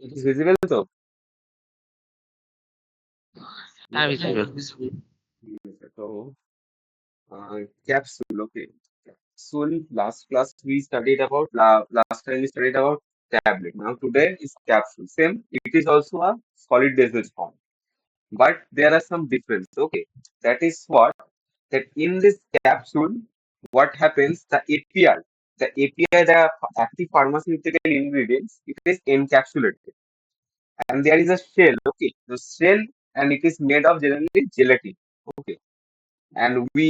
It is visible though. হ্যাঁ, visible. So, capsule. Okay. Capsule. Last class we studied about. Last time we studied about tablet. Now today is capsule. Same. It is also a solid dosage form, but there are some difference. Okay. That is what that in this capsule, what happens? The API, the active pharmaceutical ingredients, it is encapsulated, and there is a shell. Okay, the shell, and it is made of generally gelatin. Okay, and we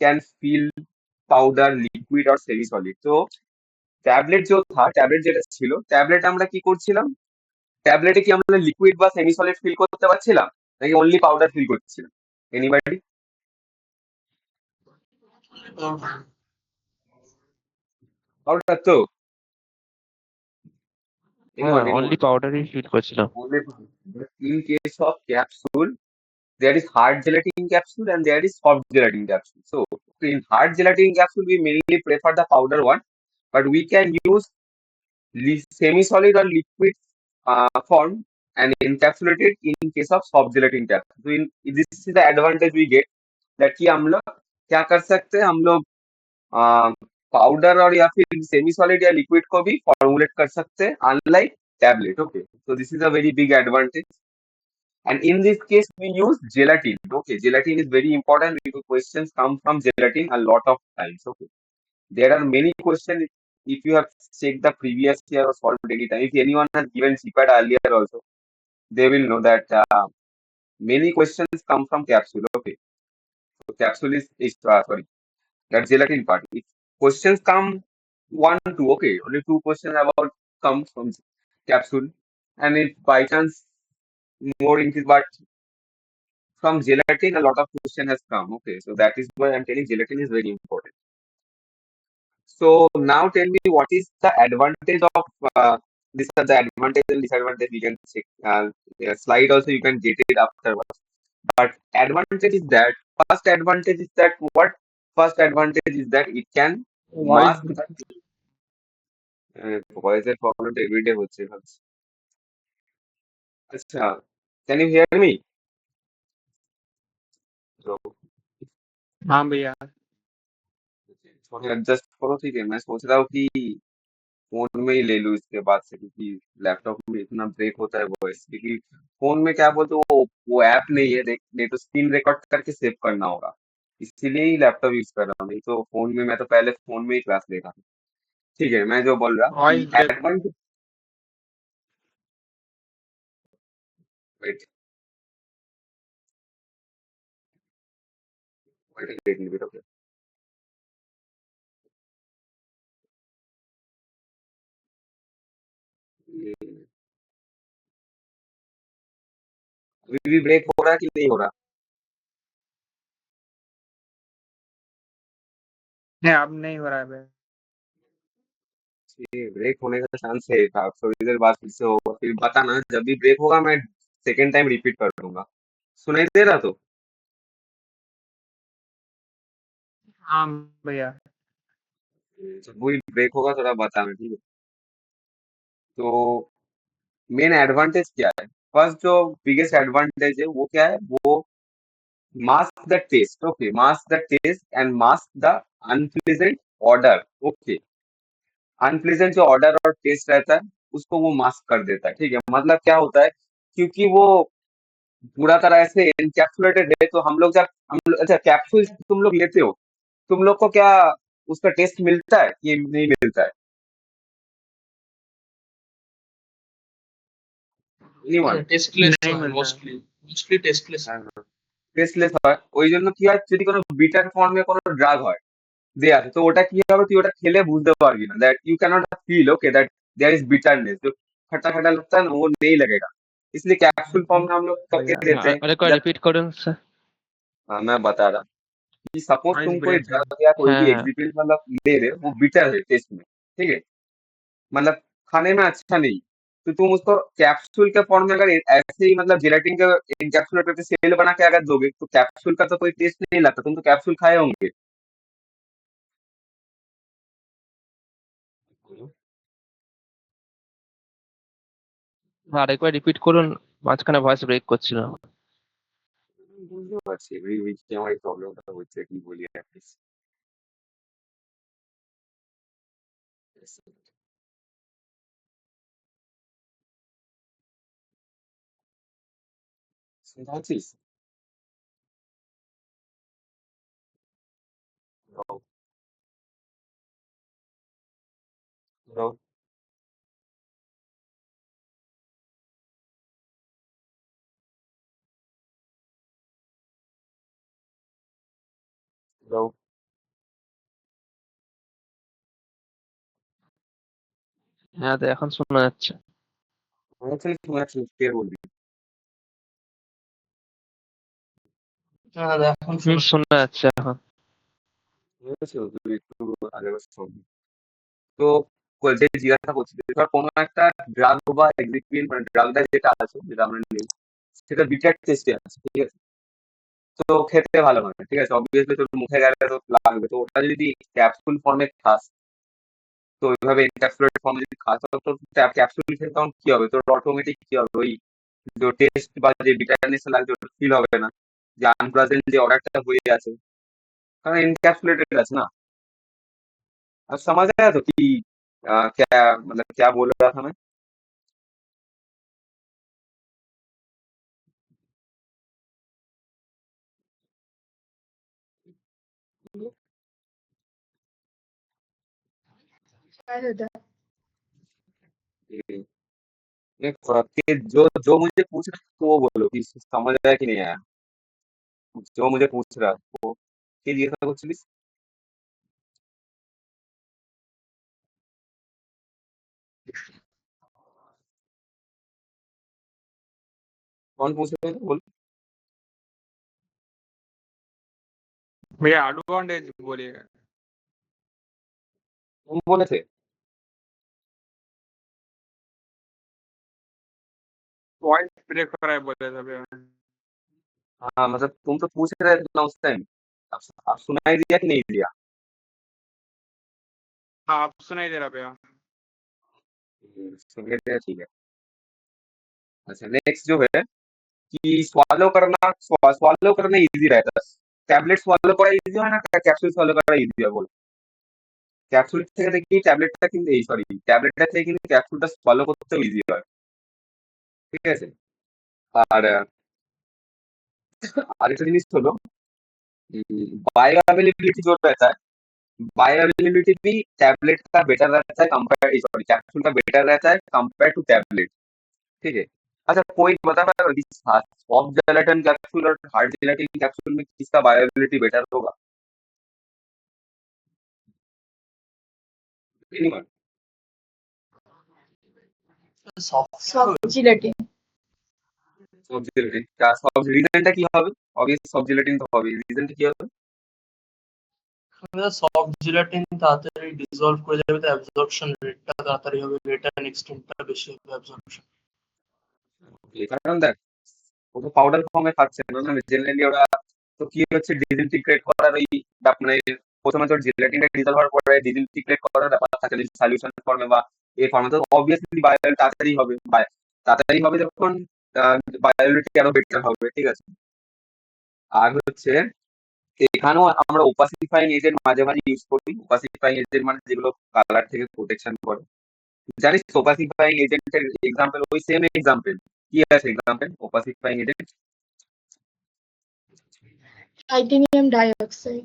can feel powder liquid আর semi solid. তো tablet যেটা ছিল, tablet আমরা কি করছিলাম, ট্যাবলেটে কি আমরা liquid বা সেমি সলিড ফিল করতে পারছিলাম, নাকি অনলি পাউডার ফিল করছিলাম? এনিবডি? পাউডার তো, হ্যাঁ, এনিওয়ান অনলি এনিওয়ান পাউডারই ফিল করছিলাম। only but in case of capsule, there is hard gelatin capsule and there is soft gelatin capsule. So in hard gelatin capsule we mainly prefer the powder one, but we can use semi-solid or liquid form and encapsulated in case of soft gelatin capsule. So in this is the advantage we get, that कि हम लोग क्या कर सकते हैं, हम लोग powder और या फिर सेमी सॉलिड या लिक्विड को भी फॉर्मुलेट कर सकते हैं, unlike tablet. Okay, so this is a very big advantage. And in this case, we use gelatin. Okay, gelatin is very important because questions come from gelatin a lot of times. Okay, there are many questions. If you have checked the previous year or solved any time, if anyone has given CPAT earlier also, they will know that many questions come from capsule. Okay, so capsule is sorry, that gelatin part. If questions come one, two, okay, only two questions about come from capsule, and if by chance more increase, but from gelatin, a lot of question has come. Okay, so that is why I'm telling gelatin is very important. So now tell me what is the advantage of this are the advantage and disadvantage we can check. Yeah, slide also you can get it afterwards. But advantage is that first advantage is that what first advantage is that it can voice mask the voice problem everyday হচ্ছে ভাবছি। अच्छा, can you hear me? तो हाँ भैया। थोड़ी adjust करो, ठीक है। मैं सोच रहा हूँ कि फोन में ही ले लूँ इसके बाद से, क्योंकि लैपटॉप में इतना ब्रेक होता है वॉइस, क्योंकि फोन में क्या बोलते हैं, वो ऐप नहीं है, नहीं तो स्क्रीन रिकॉर्ड करके सेव करना होगा, इसीलिए ही लैपटॉप यूज कर रहा हूँ। नहीं तो फोन में, मैं तो पहले फोन में ही क्लास ले रहा था। ठीक है, मैं जो बोल रहा कि voice break. Advantage, wait wait okay, अभी भी ब्रेक हो रहा है कि नहीं हो रहा? नहीं, अब नहीं हो रहा है भैया। ब्रेक होने का चांस है था, थोड़ी देर बाद फिर से होगा, फिर बताना जब भी ब्रेक होगा, मैं सेकेंड टाइम रिपीट कर दूंगा। सुनाई दे रहा तो? हाँ भैया। जब भी ब्रेक होगा थोड़ा बताना, ठीक है? तो मेन एडवांटेज क्या है? फर्स्ट जो बिगेस्ट एडवांटेज है वो क्या है, वो mask the taste. Okay, mask the taste and mask the unpleasant order. Okay, unpleasant जो ऑर्डर और टेस्ट रहता है उसको वो मास्क कर देता है, ठीक है। मतलब क्या होता है, क्योंकि वो पूरा तरह से एनकैप्सुलेटेड है, तो हम लोग जब अच्छा कैप्सूल तुम लोग लेते हो, तुम लोग को क्या उसका टेस्ट मिलता है कि नहीं मिलता है? এনিওয়ান? টেস্টলেস नहीं হয় मिलता है। মোস্টলি টেস্টলেস হয়। টেস্টলেস হয়, ওই জন্য কি হয়, যদি কোনো বিটার ফর্মে কোনো ড্রাগ হয় দেয়া আছে, তো ওটা কি হবে, তুই ওটা খেলে বুঝতে পারবি না, that you can not feel okay that there is bitterness, जो खट्टा खट्टा लगता है ना वो नहीं लगेगा। इसलिए कैप्सूल फॉर्म में हम लोग करके भैया देते हैं আরেকবার जब। রিপিট করুন স্যার। हाँ, मैं बता रहा कि सपोज वॉइस तुम कोई ब्रेक है। ड्रग या कोई হ্যাঁ, भी হ্যাঁ। एग्जीक्यूटिव मतलब ले रहे हो, वो बिटर है टेस्ट में, ठीक है, मतलब खाने में अच्छा नहीं, तो तुम उसको कैप्सूल के फॉर्म में अगर ऐसे ही मतलब जेलेटिन का एनकैप्सुलेट करके सेल बना के अगर दोगे, तो कैप्सूल का तो कोई टेस्ट नहीं लगता, तुम तो कैप्सूल खाए होंगे। আরেকবার রিপিট করুন, মাঝখানে ভয়েস ব্রেক করছিল। বুঝতে পারছি এবারে ওই যে আমার এই প্রবলেমটা হচ্ছে কি বলি at least। শুনতে পাচ্ছিস? Bro, bro, bro, হ্যাঁ, তো এখন শোনা যাচ্ছে। মনে হচ্ছে তুমি একটা ক্লিয়ার বলবি। এখন শোনা যাচ্ছে এখন। বুঝেছো তুই একটু আগে শোন। তো যে জিজ্ঞাসা করছি ধর কোনো একটা ড্রাগ বা এক্সিপিয়েন্ট মানে ড্রাগটা যেটা আছে যেটা আমরা নিই সেটা বিটার টেস্টে আছে, ঠিক আছে? তো খেতে ভালো হয় না, ঠিক আছে? অবভিয়াসলি তোর মুখে গেলে তো লাগবে, তো ওটা যদি ক্যাপসুল ফর্মে খাস, তো ওইভাবে এনক্যাপসুলেট ফর্মে যদি খাস তো তোর ক্যাপসুল খেলে তখন কি হবে, তোর অটোমেটিক কি হবে, ওই যে টেস্ট বা যে বিটারনেস লাগছে ওটা ফিল হবে না, যে আনপ্লেজেন্ট যে অর্ডারটা হয়ে আছে, কারণ एनकैप्सुलेटेड আছে ना। अब समझ आया तो कि क्या मतलब क्या बोल रहा था मैं। ये- कि जो जो मुझे पूछ रहा है तो वो बोलो कि समझ आया कि नहीं आया, जो मुझे पूछ रहा है वो कि ये सब कुछ भी। कौन पूछ रहा है बोल। भैया एडवांटेज बोलिए। तुम बोले थे। वॉइस ब्रेक हो रहा है बोले थे भैया। हाँ मतलब तुम तो पूछ रहे थे ना उस टाइम, अब सुनाई दिया कि नहीं दिया। हाँ आप सुनाई दे रहा भैया। सुन लेते हैं, ठीक है। अच्छा नेक्स्ट जो है कि स्वालो करना इजी रहता है। ট্যাবলেট সোয়ালো করা ইজি হয় না ক্যাপসুল সোয়ালো করা ইজি হয় বলো। ক্যাপসুল থেকে দেখি ট্যাবলেটটা কিন্তু এই সরি ট্যাবলেটটা থেকে কিন্তু ক্যাপসুলটা সোয়ালো করতে ইজি হয়, ঠিক আছে? আর আরেকটা জিনিস হলো बायो अवेलेबिलिटी जो रहता है, बायो अवेलेबिलिटी भी टैबलेट का बेटर रहता है कंपेयर सॉरी कैप्सूल का बेटर रहता है कंपेयर टू टैबलेट, ठीक है? अच्छा कोई बता पाएगा सॉफ्ट जेलेटिन कैप्सूल और हार्ड जेलेटिन कैप्सूल में किसका बायो अवेलेबिलिटी बेटर होगा? Anyone? Soft gelatin. Soft gelatin soft রিজনটা কি হবে? অবভিয়াসলি সফট জেলেটিন তো হবে, রিজনটা কি হবে? সফট জিলাটিন তাড়াতাড়ি ডিসলভ করে যাবে, তো অ্যাবজর্পশন রেটটা তাড়াতাড়ি হবে, রেট অ্যান্ড এক্সটেন্টটা বেশি হবে অ্যাবজর্পশন। কারণ দেখ ও তো পাউডার ফর্মে থাকছে না, না জেনারেলি ওরা তো কি হচ্ছে ডিসইনটিগ্রেট করার ওই মানে প্রথমে তোর জেলাটিনটা ডিজলভ হওয়ার পরে ডিসইনটিগ্রেট করার ব্যাপার থাকে যদি সলিউশন ফর্মে বা এই ফর্মে, তো অবভিয়াসলি বায়োল তাড়াতাড়ি হবে তাড়াতাড়ি হবে যখন বায়োলিটি আরো বেটার হবে, ঠিক আছে? আর হচ্ছে এখানেও আমরা ওপাসিফাইং এজেন্ট মাঝে মাঝে ইউজ করি, ওপাসিফাইং এজেন্ট মানে যেগুলো কালার থেকে প্রোটেকশন করে। জানিস ওপাসিফাইং এজেন্টের এক্সাম্পল ওই সেম এক্সাম্পল কি আছে example opacifying agent? Titanium dioxide.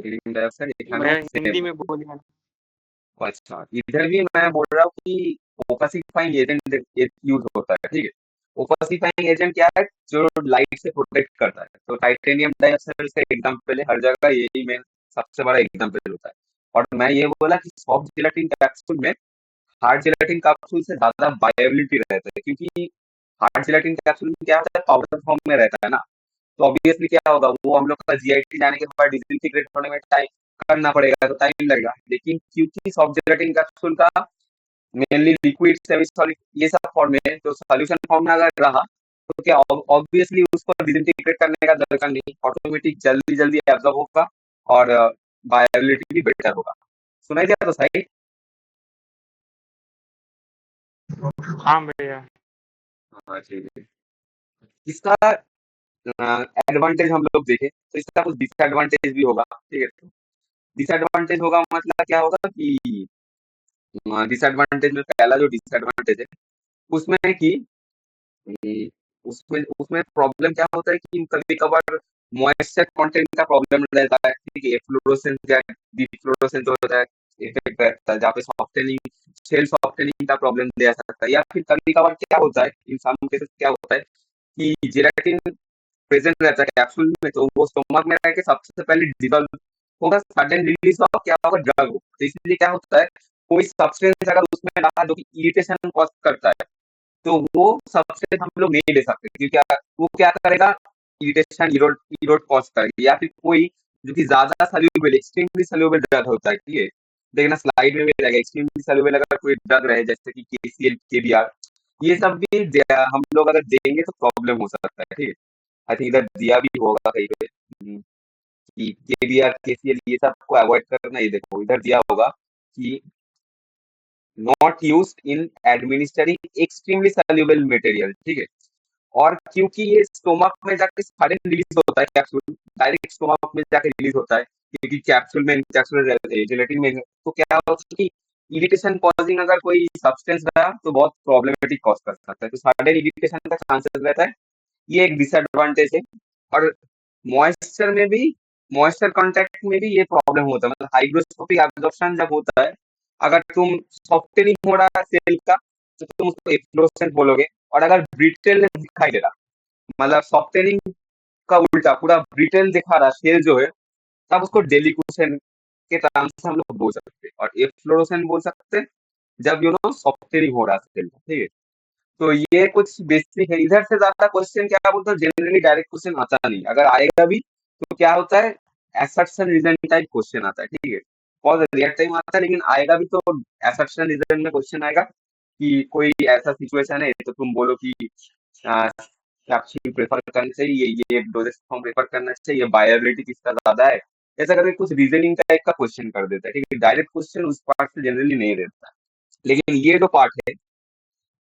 Healing dioxide एखाने भैया सेम। हिंदी में बोलिए ना। अच्छा इधर भी मैं बोल रहा हूँ कि ओपासिफाइंग एजेंट यूज होता है, ठीक है? ओपासिफाइंग एजेंट क्या है जो लाइट से प्रोटेक्ट करता है, तो टाइटेनियम डाइऑक्साइड इसका एग्जांपल है, हर जगह यही मेन सबसे बड़ा एग्जांपल होता है। और मैं ये बोला कि सॉफ्ट जेलेटिन कैप्सूल में हार्ड जेलेटिन कैप्सूल से ज्यादा बायोबिलिटी रहता है, क्योंकि हार्ड जेलेटिन कैप्सूल में क्या होता है पाउडर फॉर्म में रहता है ना, तो ऑब्वियसली क्या होगा वो हम लोग का जीआईटी जाने के बाद डिसइंटीग्रेट होने में टाइम करना पड़ेगा, तो टाइम लगेगा। लेकिन क्योंकि सॉफ्ट जेलेटिन कैप्सूल का मेनली लिक्विड सेमी सॉलिड ये सब फॉर्म में है, तो सॉल्यूशन फॉर्म में अगर रहा तो क्या ऑब्वियसली उसको डिसइंटीग्रेट करने का दरकार नहीं, ऑटोमेटिक जल्दी जल्दी एब्जॉर्ब होगा और बायोबिलिटी भी बेटर होगा। सुनाई दिया तो सही। हाँ भैया। हाँ ठीक है। इसका एडवांटेज हम लोग देखें तो इसका कुछ डिसएडवांटेज भी होगा, ठीक है। डिसएडवांटेज होगा मतलब क्या होगा कि डिसएडवांटेज में पहला जो डिसएडवांटेज है उसमें है कि हम्म, उसमें उसमें प्रॉब्लम क्या होता है कि कभी कभार मॉइस्चर कंटेंट का प्रॉब्लम रहता है, ठीक है। एफ्लोरोसेंस या डिफ्लोरोसेंस जो होता है इफेक्ट रहता है, जहाँ पे सॉफ्टनिंग शेल सॉफ्टनिंग का प्रॉब्लम दे सकता है। या फिर कभी कभार क्या होता है, इन सालों केसेस क्या होता है कि जेलेटिन प्रेजेंट रहता है कैप्सूल में, तो वो स्टोमक में रह के सबसे पहले डिसॉल्व होगा, सडन रिलीज ऑफ क्या होगा, ड्रग हो। तो इसलिए क्या होता है, कोई सब्सटेंस अगर उसमें रहा जो कि इरिटेशन कॉज करता है, तो वो सब्सटेंस हम लोग नहीं ले सकते, क्योंकि वो क्या करेगा, इरिटेशन इरोड इरोड कॉज करेगा। या फिर कोई जो कि ज्यादा सल्यूबल एक्सट्रीमली सल्यूबल ड्रग होता है, ठीक है। देखना स्लाइड में भी रहेगा, एक्सट्रीमली सल्यूबल अगर कोई ड्रग रहे जैसे कि केसीएल केबीआर, ये सब भी हम लोग अगर देंगे तो प्रॉब्लम हो सकता है, ठीक है। आई थिंक इधर दिया भी होगा कहीं पे कि केबीआर केसीएल ये सब को अवॉइड करना। ये देखो इधर दिया होगा कि not used in administering extremely soluble material, ठीक है। और क्योंकि ये स्टोमक में जाके सारे रिलीज होता है, कैप्सूल डायरेक्ट स्टोमक में जाके रिलीज होता है, क्योंकि कैप्सूल में कैप्सूल जेलेटिन में, तो क्या होता है कि इरिटेशन कॉजिंग अगर कोई सब्सटेंस रहा तो बहुत प्रॉब्लमेटिक कॉज कर सकता है, तो सारे इरिटेशन का चांसेस रहता है। ये एक डिसएडवांटेज है। और मॉइस्चर में भी, मॉइस्चर कांटेक्ट में भी ये प्रॉब्लम होता है, मतलब हाइग्रोस्कोपिक एब्जॉर्प्शन जब होता है, अगर तुम सॉफ्टनिंग हो रहा है सेल का तो तुम उसको एफ्लोरेसेंस बोलोगे। और अगर ब्रिटेल दिखाई दे रहा, मतलब सॉफ्टनिंग का उल्टा पूरा ब्रिटेल दिखा रहा सेल जो है, तब उसको डेलिक्वेशन के टर्म से हम लोग बोल सकते हैं। और एफ्लोरेसेंस बोल सकते हैं जब सॉफ्टनिंग हो रहा है सेल का, ठीक है। तो ये कुछ बेसिक है। इधर से ज्यादा क्वेश्चन क्या बोलते हैं, जनरली डायरेक्ट क्वेश्चन आता नहीं, अगर आएगा भी तो क्या होता है, असर्शन रीजन टाइप क्वेश्चन आता है, ठीक है। बहुत रेयर टाइम आता है, लेकिन आएगा भी तो असर्शन रीजन में क्वेश्चन आएगा कि कोई ऐसा सिचुएशन है तो तुम बोलो कि कैप्सूल प्रेफर करना चाहिए, ये डोजेज फॉर्म प्रेफर करना चाहिए, बायोबिलिटी किसका ज्यादा है, ऐसा करके कुछ रीजनिंग टाइप का क्वेश्चन कर देता है, ठीक है। डायरेक्ट क्वेश्चन उस पार्ट से जनरली नहीं देता। लेकिन ये जो पार्ट है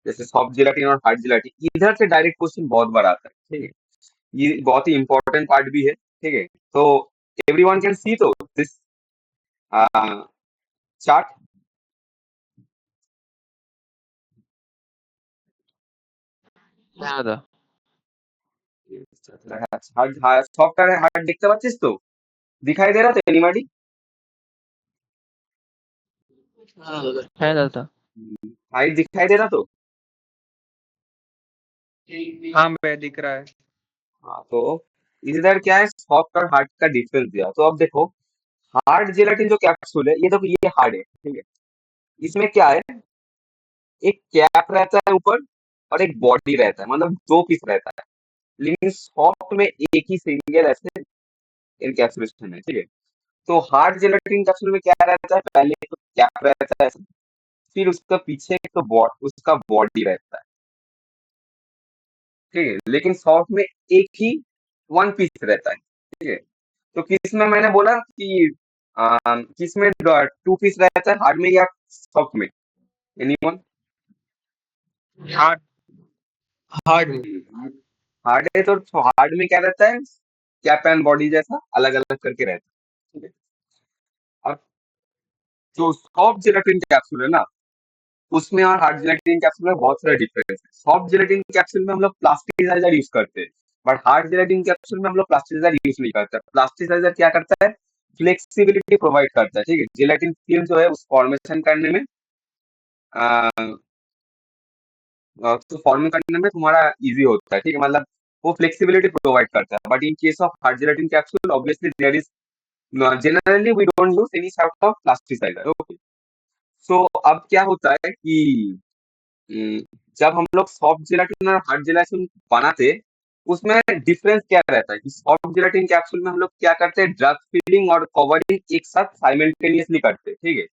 जैसे सॉफ्ट जेलाटिन और हार्ड जेलाटिन, इधर से डायरेक्ट क्वेश्चन बहुत बार आता है, ठीक है। ये बहुत ही इंपॉर्टेंट पार्ट भी है, ठीक है। तो एवरीवन कैन सी तो दिस चार्ट। হ্যাঁ দাদা। हार्ड सॉफ्ट और हार्ड देखते পাচ্ছিস তো, दिखाई दे रहा तो एनीबॉडी? हाँ दादा। হ্যাঁ দাদা। हाइट दिखाई दे रहा तो? हाँ भैया दिख रहा है। हाँ, तो इधर क्या है, सॉफ्ट और हार्ड का डिफरेंस दिया। तो अब देखो हार्ड जेलाटिन जो कैप्सूल है, ये देखो ये हार्ड है, ठीक है। इसमें क्या है, एक कैप रहता है ऊपर और एक बॉडी रहता है, मतलब दो पीस रहता है। लेकिन सॉफ्ट में एक ही सिंगल ऐसे एनकैप्सुलेशन है, ठीक है। तो हार्ड जेलेटिन कैप्सूल में क्या रहता है, पहले तो कैप रहता है, फिर उसका पीछे तो उसका बॉडी रहता है, ठीक है। लेकिन सॉफ्ट में एक ही वन पीस रहता है, ठीक है। तो किस में मैंने बोला कि किस में टू पीस रहता है, हार्ड में या सॉफ्ट में? एनीवन? हार्ड। हार्ड में। हार्ड है तो हार्ड में क्या रहता है, कैप एंड बॉडी जैसा अलग अलग करके रहता है, ठीक है। अब जो सॉफ्ट जेलेटिन कैप्सूल है ना, उसमें और हार्ड जेलेटिन कैप्सूल में बहुत सारे डिफरेंस है। सॉफ्ट जेलेटिन कैप्सूल में हम लोग प्लास्टिसाइजर यूज करते हैं, बट हार्ड जेलेटिन कैप्सूल में हम लोग प्लास्टिसाइजर यूज नहीं करते। प्लास्टिसाइजर क्या करता है, फ्लेक्सिबिलिटी प्रोवाइड करता है, ठीक है। जेलेटिन फिल्म जो है उस फॉर्मेशन करने में तो फॉर्मिंग करने में तुम्हारा इजी होता है, ठीक है। मतलब वो फ्लेक्सिबिलिटी प्रोवाइड करता है। But in case of hard gelatin capsule obviously there is generally we don't use any sort of plasticiser, okay. So अब क्या होता है कि हम्म, जब हम लोग सॉफ्ट जेलाटिन और हार्ड जेलाटिन बनाते, उसमें डिफरेंस क्या रहता है कि सॉफ्ट जेलाटिन कैप्सूल में हम लोग क्या करते हैं, ड्रग फिलिंग और कवरिंग एक साथ साइमल्टेनियसली करते हैं, ठीक है।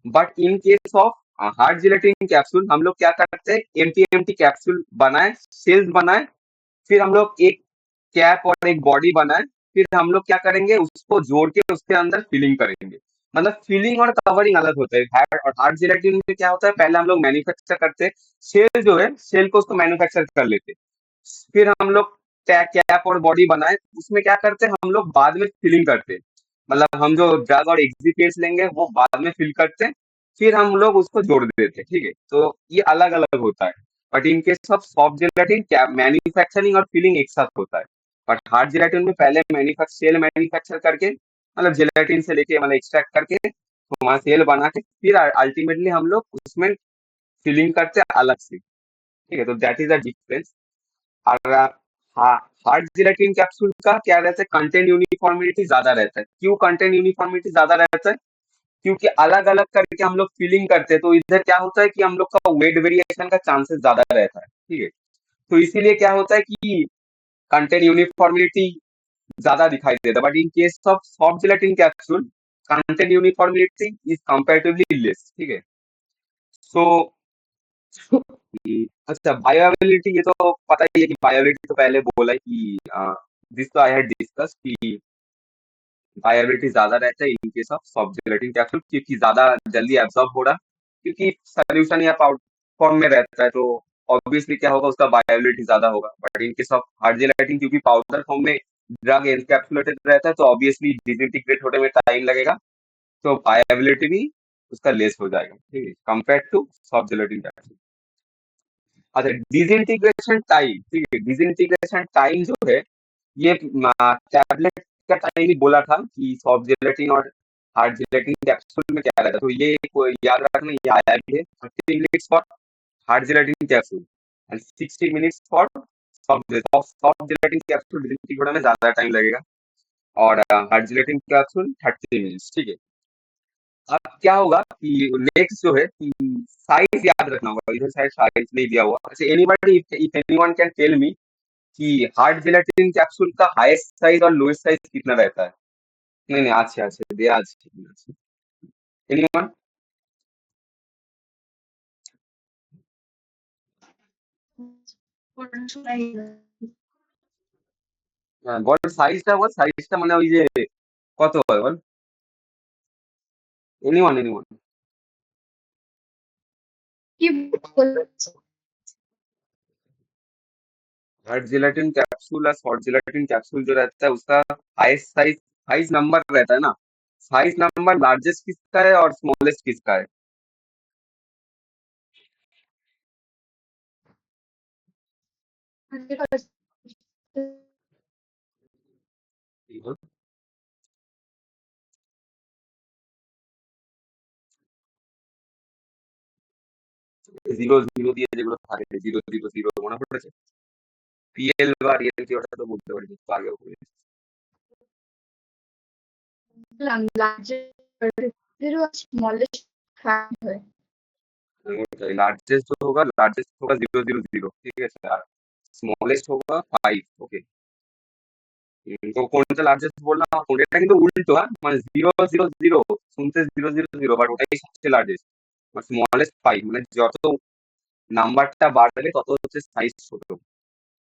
But in case of hard gelatin capsule हम लोग क्या करते हैं, एम्प्टी एम्प्टी कैप्सूल बनाए, सेल्स बनाए, फिर हम लोग एक कैप और एक बॉडी बनाए, फिर हम लोग क्या करेंगे, उसको जोड़ के उसके अंदर फिलिंग करेंगे। मतलब फिलिंग और कवरिंग अलग होता है। और हार्ड जिलेटिन में क्या होता है, पहले हम लोग मैन्युफैक्चर करते हैं, सेल जो है सेल को उसको मैन्युफैक्चर कर लेते, फिर हम लोग कैप और बॉडी बनाए, उसमें क्या करते हैं हम लोग बाद में फिलिंग करते हैं। मतलब हम जो ड्रग और एक्सिपिएंट्स लेंगे वो बाद में फिल करते हैं, फिर हम लोग उसको जोड़ देते हैं, ठीक है। तो ये अलग अलग होता है। But in case of soft gelatin क्या मैन्युफैक्चरिंग और फिलिंग एक साथ होता है। बट हार्ड जिलेटिन में पहले सेल मैन्युफैक्चर करके, मतलब जिलेटिन से लेके मतलब एक्सट्रैक्ट करके तो वहां सेल बना के फिर अल्टीमेटली हम लोग उसमें फिलिंग करते हैं अलग से, ठीक है। तो दैट इज द डिफरेंस। और हार्ड जिलेटिन कैप्सूल का क्या रहता है, कंटेंट यूनिफॉर्मिटी ज्यादा रहता है। क्यों कंटेंट यूनिफॉर्मिटी ज्यादा रहता है? क्योंकि अलग अलग करके हम लोग फिलिंग करते हैं, तो इधर क्या होता है कि हम लोग का वेट वेरिएशन का चांसेस ज्यादा रहता है, ठीक है। तो इसीलिए क्या होता है कि कंटेंट यूनिफॉर्मिटी ज्यादा दिखाई देता है। But in case of soft gelatin capsule content uniformity is comparatively less, ठीक है। सो अच्छा, बायोअवेलेबिलिटी ये तो पता ही है कि बायोअवेलेबिलिटी तो पहले बोला है कि दिस तो आई हैड डिस्कस कि बायोअवेलेबिलिटी ज्यादा रहता है in case of soft gelatin capsule, क्योंकि ज्यादा जल्दी एब्जॉर्ब हो रहा, क्योंकि सोल्यूशन या पाउडर फॉर्म में रहता है, तो ऑब्वियसली क्या होगा, उसका बायोअवेलेबिलिटी ज्यादा होगा। But in case of hard gelatin क्योंकि पाउडर फॉर्म में ड्रग एनकैप्सुलेटेड रहता है, तो ऑब्वियसली डिसइंटीग्रेट होने में टाइम लगेगा, तो बायोअवेलेबिलिटी भी उसका लेस हो जाएगा, ठीक है, compare to soft gelatin capsule. अच्छा, डिसइंटीग्रेशन टाइम, ठीक है। डिसइंटीग्रेशन टाइम जो है ये टैबलेट का टाइम ही बोला था कि सॉफ्ट जेलेटिन और हार्ड जेलेटिन कैप्सूल में क्या रहता है, तो ये याद रखना, ये आया भी है 30 minutes for hard gelatin capsule and 60 minutes for soft gelatin capsule. Disintegrate में ज्यादा टाइम लगेगा और हार्ड जेलेटिन कैप्सूल 30 मिनट्स, ठीक है। अब क्या होगा कि नेक्स्ट जो है कि साइज याद रखना होगा, इधर साइड साइज नहीं दिया हुआ। अच्छा, anybody if anyone can tell me कि हार्ड जेलेटिन कैप्सूल का हाईएस्ट साइज और लोएस्ट साइज कितना रहता है? नहीं नहीं, अच्छा अच्छा दिया, अच्छा। एनीवन? বল সাইজটা, বল সাইজটা, মানে ওই যে কত হয় বল। এনিওয়ান। কি বলছো? हार्ड जेलेटिन कैप्सूल और सॉफ्ट जेलेटिन कैप्सूल जो रहता है उसका हाईएस्ट साइज, साइज नंबर रहता है ना, साइज नंबर लार्जेस्ट किसका है और स्मॉलेस्ट किसका है? জিরো জিরো দিয়ে যেগুলো থাকে, 000 মনে পড়েছে? পিএল বা রিয়েল কি ওটা তো বলতে পারি, একটু আগেও বলেছি। स्मॉलेस्ट है। लार्जेस्ट होगा 000, ठीक है सर। स्मॉलेस्ट होगा 5, ओके। তো কোনটা লার্জেস্ট বললাম আর কোনটা, এটা কিন্তু উল্টো, হ্যাঁ, মানে 000 শুনতে 000, বাট ওটাই সবচেয়ে লার্জেস্ট। স্মলেস্ট 5, মানে যত নাম্বারটা বাড়বে তত হচ্ছে সাইজ ছোট।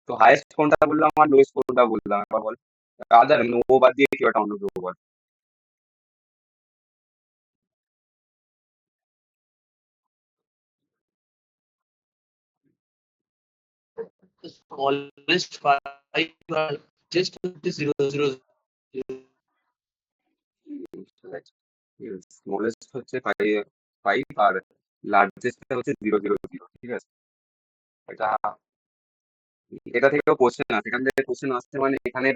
তো হাইয়েস্ট কোনটা বললাম আর লোয়েস্ট কোনটা বললাম একবার বল। আদার ও বাদ দিয়ে কি ওটা অন্য কেউ বল। The smallest five are just 000. Smallest হচ্ছে 5 আর লার্জেস্ট হচ্ছে 000, ঠিক আছে। এটা এটা থেকেও কোশ্চেন আছে, এখান থেকে কোশ্চেন আসছে, মানে এখানে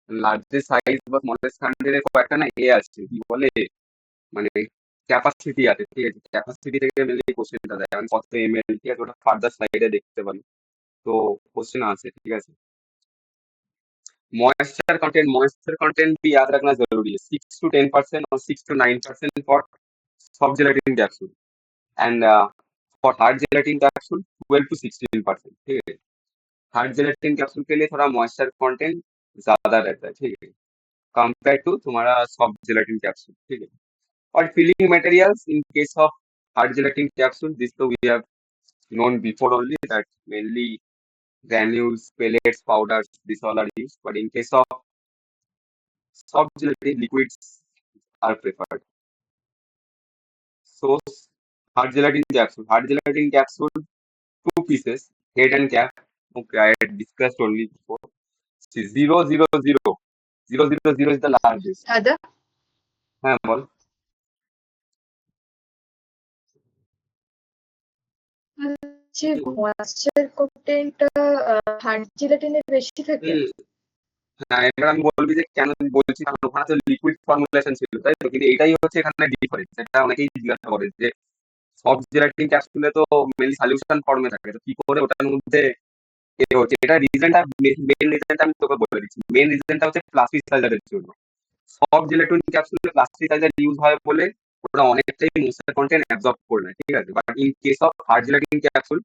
লার্জেস্ট সাইজ বা স্মলেস্ট কান্ট্রির কয়েকটা না এ আছে, কি বলে, মানে ক্যাপাসিটি আছে, ঠিক আছে। ক্যাপাসিটি থেকে মেনলি কোশ্চেনটা দেয়, মানে কত এমএল, ঠিক আছে, ওটা ফার্দার স্লাইডে দেখতে পারি। তো क्वेश्चन আছে, ঠিক আছে। मॉइस्चर कंटेंट भी याद रखना जरूरी है, 6 to 10% और 6 to 9% for soft gelatin capsule and for hard gelatin capsule 12 to 16%, ठीक है। हार्ड जेलेटिन कैप्सूल के लिए थोड़ा मॉइस्चर कंटेंट ज्यादा रहता है, ठीक है, कंपेयर टू तुम्हारा सॉफ्ट जेलेटिन कैप्सूल, ठीक है। और filling materials in case of hard gelatin capsule, this तो we have known before only, that mainly granules, pellets, powders, these all are used. But in case of soft gelatin, liquids are preferred. So hard gelatin capsule. Hard gelatin capsule, two pieces, head and cap. Okay, I had discussed only before. See, 000. 000 is the largest. দাদা হ্যাঁ বল। যে moisture content hard জেলাটিনের বেশি থাকে। হুম, হ্যাঁ, এবার আমি বলবি যে কেন বলছি, কারণ ওখানে তো লিকুইড ফর্মুলেশন ছিল, তাই তো? কিন্তু এটাই হচ্ছে এখানে ডিফারেন্স। এটা অনেকেই জিজ্ঞাসা করে যে সফট জেলাটিন ক্যাপসুলে তো মেনলি সলিউশন ফর্মে থাকে, তো কি করে ওটার মধ্যে এ হচ্ছে? এটা রিজনটা, মেন রিজনটা আমি তোকে বলে দিচ্ছি। মেন রিজনটা হচ্ছে প্লাস্টিসাইজারের জন্য। সফট জেলাটিন ক্যাপসুলে প্লাস্টিসাইজার ইউজ হয় বলে ওটা অনেকটাই ময়েশ্চার কন্টেন্ট অ্যাবজর্ব করে নেয়, ঠিক আছে? But in case of hard gelatine capsule,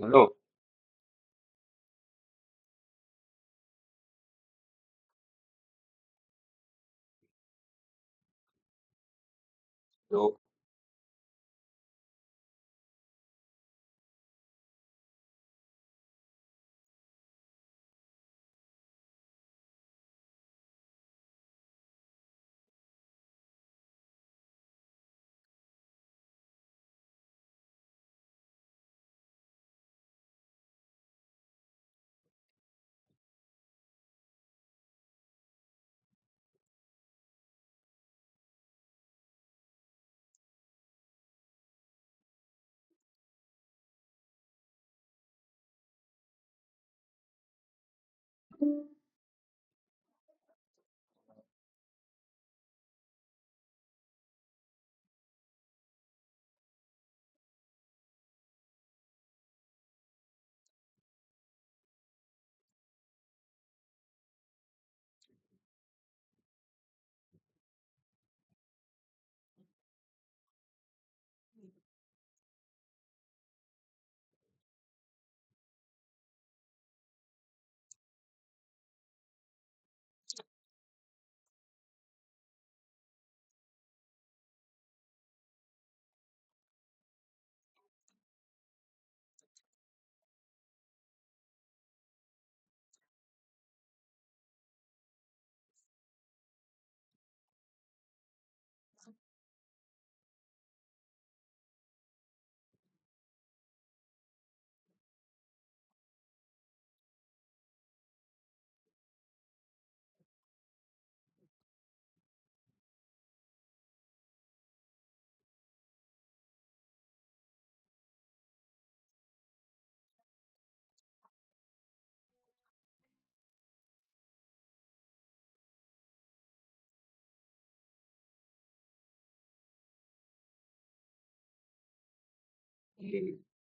হলো। তো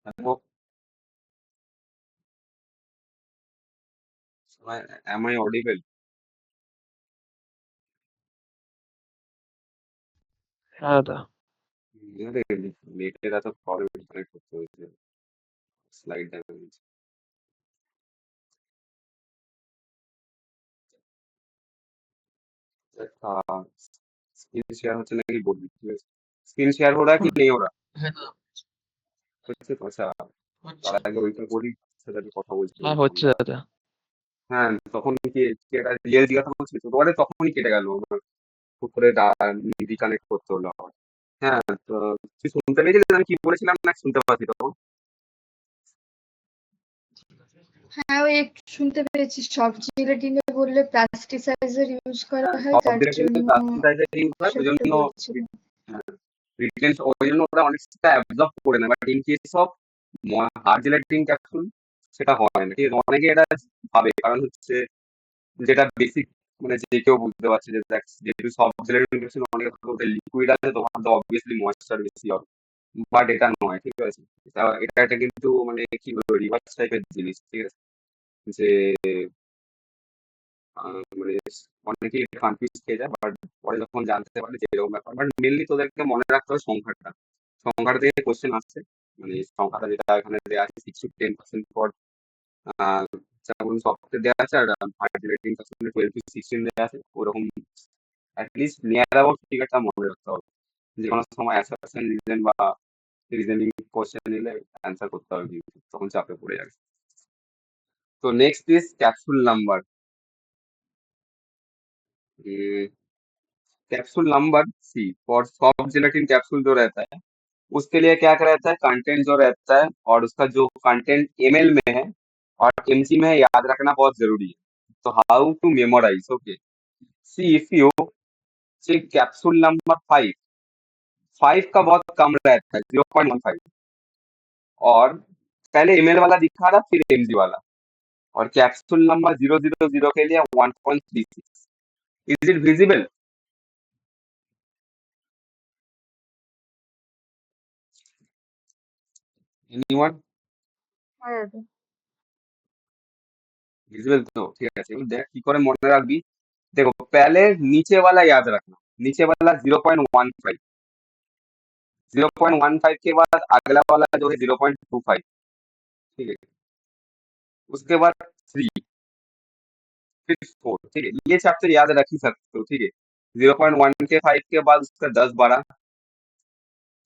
hello, am I audible? হ্যাঁ দাদা। আরে নেটের এত প্রবলেম, কানেক্ট করতে হয়েছে, স্লাইড ড্যামেজ। স্ক্রিন শেয়ার হচ্ছে নাকি বলবি, ঠিক আছে? স্ক্রিন শেয়ার हो रहा है कि नहीं हो रहा? হ্যাঁ দাদা হচ্ছে তো, আচ্ছা। হচ্ছে। তার আগে ওইটা বলি, সেটা নিয়ে কথা বলছিলাম হ্যাঁ যখন হচ্ছে দাদা। হ্যাঁ, তখন কি এটা রিয়েল জিজ্ঞাসা করছিস তো? তোমাদের তখনই কেটে গেল, খুব করে রিকানেক্ট করতে হলো আবার। হ্যাঁ, তো তুই শুনতে পেয়েছিলিস আমি কি বলেছিলাম, না শুনতে পাচ্ছি তখন? হ্যাঁ ওই একটু শুনতে পেরেছি, সফট জেলাটিনে বললে প্লাস্টিসাইজার ইউজ করা হয় সব তার ডিরেক্টলি জন্য প্লাস্টিসাইজার ইউজ হয়, ওই সেটা জন্য বলছিল। রিটেন্স, ওই জন্য ওরা অনেকটা অ্যাবজর্ব করে নেয়। But in case of hard gelatine capsule সেটা হয় না, ঠিক আছে? অনেকে এটা ভাবে, কারণ হচ্ছে যেটা বেসিক মানে যে কেউ বুঝতে পারছে যে দেখ, যেহেতু সব জেলাটিন ক্যাপসুল অনেক লিকুইড আছে, তখন তো অবভিয়াসলি ময়েশ্চার বেশি হবে, বাট এটা নয়, ঠিক আছে। এটা এটা একটা কিন্তু মানে কি বলবো, রিভার্স টাইপের জিনিস, ঠিক আছে, যে মানে অনেকেই কনফিউজ খেয়ে যায়, বাট পরে যখন জানতে পারে যে এরকম ব্যাপার, বাট মেনলি তোদেরকে মনে রাখতে হবে সংখ্যাটা, সংখ্যাটা থেকে কোশ্চেন আসছে, মানে সংখ্যাটা যেটা এখানে দেওয়া আছে 6 to 10% ফর যেমন সফটওয়্যার দেওয়া আছে, আর হার্ড রেটিং 12 to 16 দেওয়া আছে, ওরকম অ্যাটলিস্ট নিয়ার অ্যাবাউট ফিগারটা মনে রাখতে হবে, যে কোনো সময় অ্যাসারশন রিজন বা রিজনিং কোশ্চেন নিলে অ্যান্সার করতে হবে, কিন্তু তখন চাপে পড়ে যাবে। তো next is capsule number. Capsule number C for soft gelatin capsule जो रहता है, उसके लिए क्या रहता है, कंटेंट जो रहता है और उसका जो कंटेंट एमएल में है और एमजी में है, याद रखना बहुत जरूरी है। तो how to memorise, okay, see if you check capsule number 5, 5 का बहुत कम रहता है, 0.15, और पहले एमएल वाला दिखा था फिर एमजी वाला, और कैप्सूल नंबर 000 के लिए 1.36। Is it visible? एनीवन? হ্যাঁ দাদা। विजुअल तो ठीक है, এবার দেখ কি করে মনে রাখবি। देखो पहले नीचे वाला याद रखना, नीचे वाला 0.15, 0.15 के बाद अगला वाला जो है 0.25, ठीक है, उसके बाद 3, फिर 4, ठीक है, ये चैप्टर याद रख ही सकते हो, ठीक है। 0.1 के 5 के बाद उसका 10 12,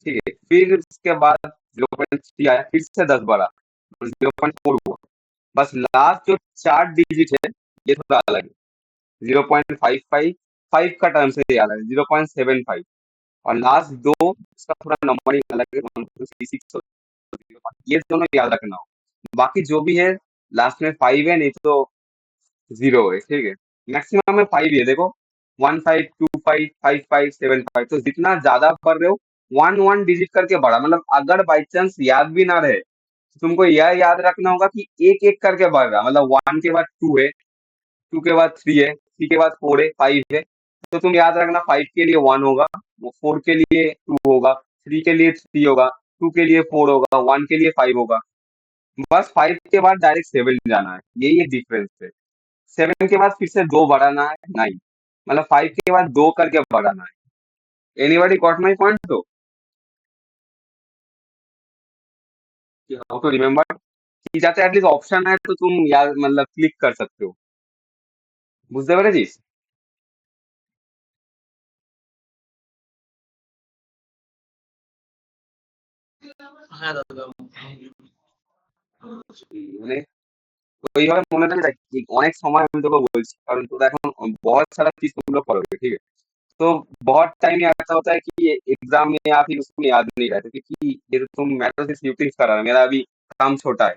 ठीक है, फिर उसके बाद 0.3 आया, फिर से 10 12, 0.4 हुआ, बस लास्ट जो 4 डिजिट है ये थोड़ा अलग है, 0.55, 5 का टर्म से याद है 0.75, और लास्ट दो इसका थोड़ा नंबरिंग अलग है, 1.36 और 0.5, ये दोनों याद रखना हो। बाकी जो भी है लास्ट में 5 है, नहीं तो 0 है, ठीक है। मैक्सिमम में 5 ही है, देखो 1525 5575, तो जितना ज्यादा पढ़ रहे हो 1 डिजिट करके बढ़ा, मतलब अगर बाई चांस याद भी ना रहे तो तुमको यह याद रखना होगा कि एक एक करके बढ़ रहा, मतलब 1 के बाद 2 है, 2 के बाद 3 है, 3 के बाद 4 है, 5 है, तो तुम याद रखना 5 के लिए 1 होगा, 4 के लिए 2 होगा, 3 के लिए 3 होगा, 2 के लिए 4 होगा, 1 के लिए 5 होगा, बस 5 के बाद डायरेक्ट 7 जाना है, यही एक डिफरेंस है। 7 के बाद फिर से 2 बढ़ाना है, 9, मतलब 5 के बाद 2 करके बढ़ाना है। Anybody got my point? तो हाउ टू रिमेम्बर, कि যাতে एटलीस्ट ऑप्शन है तो तुम याद मतलब क्लिक कर सकते हो, বুঝতে পেরেছিস? হ্যাঁ দাদা। মানে তো এইভাবে মনে রাখলে দেখ, অনেক সময় আমি তোকে বলছি, কারণ তোরা এখন बहुत सारा चीज तुम लोग पढ़ोगे, ठीक है, तो बहुत टाइम ऐसा होता है कि एग्जाम में या फिर उसमें याद नहीं रहता, क्योंकि ये तो तुम, मैं तो सिर्फ यूटिंग कर रहा हूँ, मेरा अभी काम छोटा है,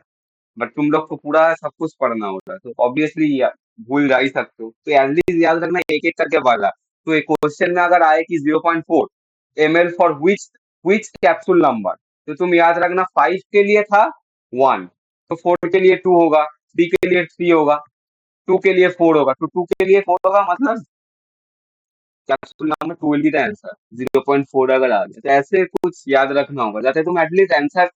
बट तुम लोग को पूरा सब कुछ पढ़ना होता है, तो ऑब्वियसली भूल जा ही सकते हो, तो एटलीस्ट याद रखना एक एक करके पढ़ना। तो एक क्वेश्चन में अगर आए कि 0.4 ml for which capsule number, तो तुम याद रखना 5 के लिए था 1, तो 4 के लिए 2 होगा, 3 के लिए 3 होगा, 2 के लिए 4 होगा, तो 2 के लिए 4 होगा, मतलब capsule number 2 will be the answer, 0.4 अगर आ गया, तो ऐसे कुछ याद रखना होगा जाते तुम एटलीस्ट आंसर,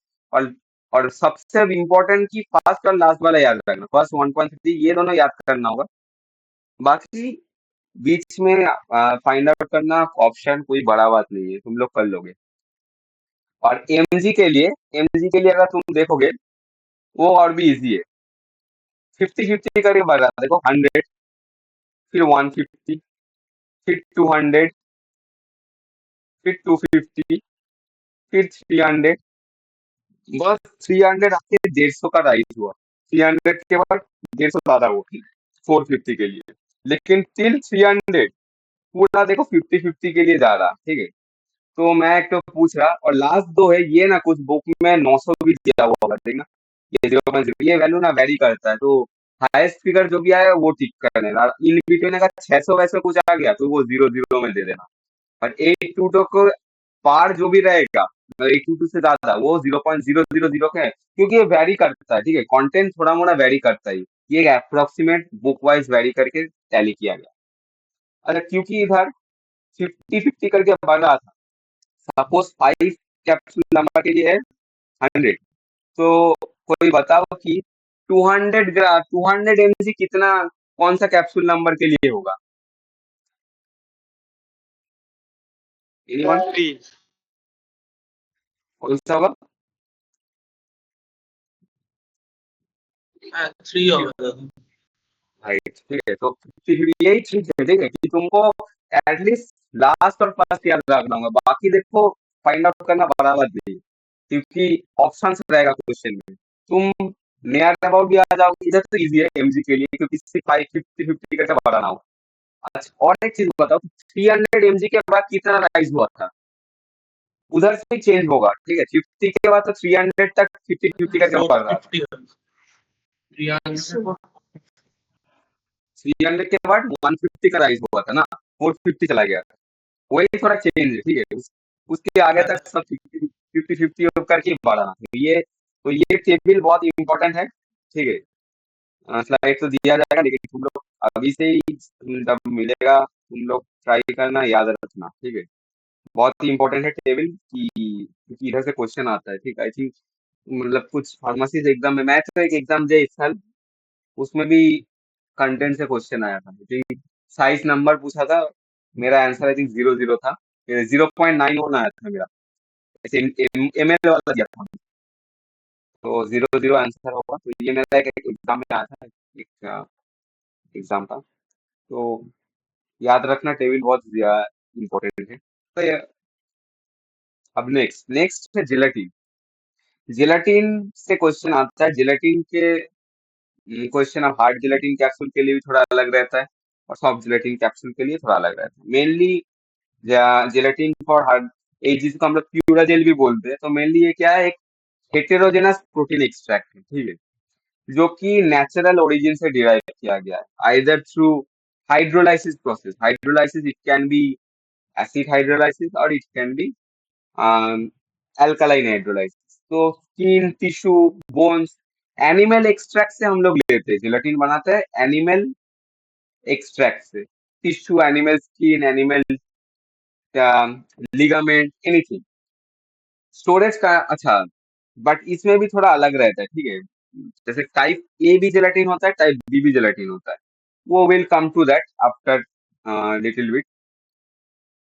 और सबसे इम्पोर्टेंट की फर्स्ट और लास्ट वाला याद रखना, फर्स्ट 1.3 ये दोनों याद करना होगा, बाकी बीच में फाइंड आउट करना ऑप्शन कोई बड़ा बात नहीं है, तुम लोग कर लोगे। और एमजी के लिए अगर तुम देखोगे वो और भी इजी है, 50-50 करके बढ़ रहा है, देखो 100, फिर 150, फिर 200, फिर 250, फिर 300, बस 300 आके 150 का राइज हुआ, 300 के बाद 150 ज्यादा हुआ 450 के लिए, लेकिन टिल 300 पूरा देखो 50-50 के लिए जा रहा, ठीक है। तो मैं एक तो पूछ रहा, और लास्ट दो है ये ना, कुछ बुक में 900 भी दिया हुआ होगा, देखना, ये 0.0 ये वैल्यू ना वेरी करता है, तो हाईएस्ट फिगर जो भी आया वो टिक कर लेना, इन बिटवीन अगर 600 वैसे कुछ आ गया तो वो 0 0 में दे देना, और 822 को पार जो भी रहेगा, 822 से ज्यादा वो 0.000 का है, क्योंकि ये वेरी करता है, ठीक है, कंटेंट थोड़ा मोड़ा वेरी करता है, ये अप्रोक्सीमेट बुक वाइज वेरी करके टैली किया गया। अच्छा क्योंकि इधर 50-50 करके बना था, सपोज 5 कैप्सूल नंबर के लिए है 100, तो कोई बताओ कि 200 mg कितना, कौन सा कैप्सूल नंबर के लिए होगा? Anyone? 3 कौन सा होगा? 3 হবে দাদা। राइट, ठीक है, तो फिर यही चीज है, ठीक है, कि तुमको एटलीस्ट लास्ट और फर्स्ट याद रखना होगा, बाकी देखो फाइंड आउट करना बराबर नहीं है, क्योंकि ऑप्शन रहेगा क्वेश्चन में। तुम नियर अबाउट भी आ जाओगे, इधर तो इजी है एमजी के लिए, क्योंकि 50-50 करके बढ़ाना हो। अच्छा, और एक चीज बताओ, 300 mg के बाद कितना राइज हुआ था? उधर से चेंज होगा, ठीक है, 50 के बाद तो 300 तक 50-50 करके बढ़ रहा था। 450 হবে। 300 300 के बाद 150 का राइज हुआ था ना, 450 चला गया था, वही थोड़ा चेंज है, ठीक है, उसके आगे तक सब 50-50 करके बढ़ा। तो ये टेबल बहुत इंपॉर्टेंट है, ठीक है, स्लाइड तो दिया जाएगा, लेकिन तुम लोग अभी से ही जब मिलेगा तुम लोग ट्राई करना, याद रखना, ठीक है, बहुत ही इंपॉर्टेंट है टेबल की, क्योंकि इधर से क्वेश्चन आता है, ठीक है। आई थिंक मतलब कुछ फार्मेसी एग्जाम में, मैं तो एक एग्जाम दिया इस साल, उसमें भी कंटेंट से क्वेश्चन आया था, आई साइज नंबर पूछा था, मेरा आंसर आई थिंक 00 था, 0.91 आया था मेरा, ऐसे एमएल वाला दिया था, तो 00 आंसर होगा। तो ये मेरा एक एग्जाम में आया था, एक एग्जाम था, तो याद रखना टेबल बहुत इंपॉर्टेंट है। तो अब नेक्स्ट है जिलेटिन। जिलेटिन से क्वेश्चन आता है, जिलेटिन के क्वेश्चन अब हार्ड जिलेटिन कैप्सूल के लिए भी थोड़ा अलग रहता है, और सॉफ्ट जिलेटिन कैप्सूल के लिए थोड़ा अलग रहता है। मेनली जिलेटिन फॉर हार्ड, एक जिसको हम लोग प्यूराजेल भी बोलते हैं, तो मेनली ये क्या है, एक हेटेरोजेनस प्रोटीन एक्सट्रैक्ट है, ठीक है, जो कि नेचुरल ओरिजिन से डिराइव किया गया है, either through hydrolysis process. Hydrolysis, it can be acid hydrolysis और it can be alkaline hydrolysis. तो skin, tissue, bones, animal extract से हम लोग लेते हैं, जिलेटिन बनाते हैं एनिमल एक्सट्रैक्ट से, tissue, animal skin, animal ligament, anything. Storage का अच्छा, बट इसमें भी थोड़ा अलग रहता है, ठीक है, जैसे टाइप ए भी जेलेटिन होता है, टाइप बी भी जेलेटिन होता है, वो will come to that after little bit.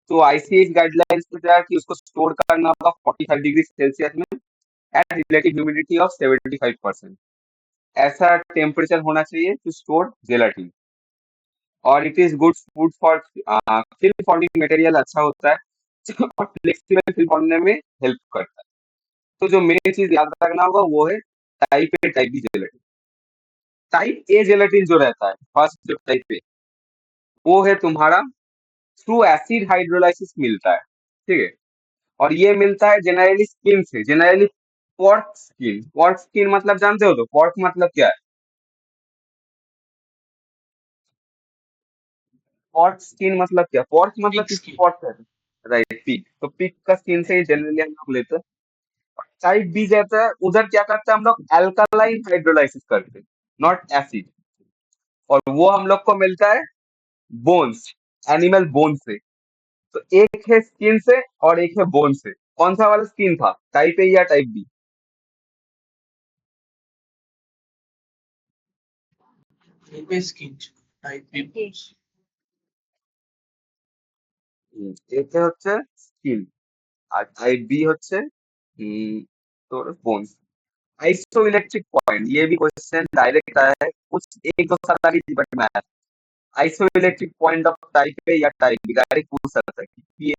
तो आईसीएच गाइडलाइंस में क्या है कि उसको स्टोर करना होगा 45 डिग्री सेल्सियस में एट रिलेटिव ह्यूमिडिटी ऑफ 75%, ऐसा टेम्परेचर होना चाहिए टू स्टोर जेलेटिन। और it is good food for film forming material, अच्छा होता है और फ्लेक्सिबल फिल्म बनने में हेल्प करता है। तो जो मेन चीज याद रखना होगा वो है type A, type B gelatin. Type A gelatin जो रहता है, फर्स्ट जो टाइप ए, वो है तुम्हारा थ्रू एसिड हाइड्रोलाइसिस मिलता है, ठीक है, और ये मिलता है जनरली स्किन से, generally pork skin. Pork skin मतलब जानते हो, तो पॉर्क मतलब क्या है? पॉर्क स्किन मतलब क्या? पॉर्क मतलब Pig किसी skin। पॉर्क का, राइट, पिग, तो पिग का स्किन से जनरली हम लोग लेते हैं। टाइप बी रहता है, उधर क्या करते हैं हम लोग, अल्कलाइन हाइड्रोलाइसिस करते हैं, नॉट एसिड, और वो हम लोग को मिलता है बोन्स, एनिमल बोन से। तो एक है स्किन से और एक है बोन से, कौन सा वाला स्किन था, टाइप ए या टाइप बी? টাইপ এ স্কিন ছিল, টাইপ বি বোনস। এতে হচ্ছে স্কিন আর टाइप बी হচ্ছে তোর बोन्स। आइसो इलेक्ट्रिक पॉइंट, ये भी क्वेश्चन डायरेक्ट आया है, कुछ एक दो साल आगे बट में आया। Iso electric point of type ए या टाइप बी डायरेक्ट पूछ सकता है कि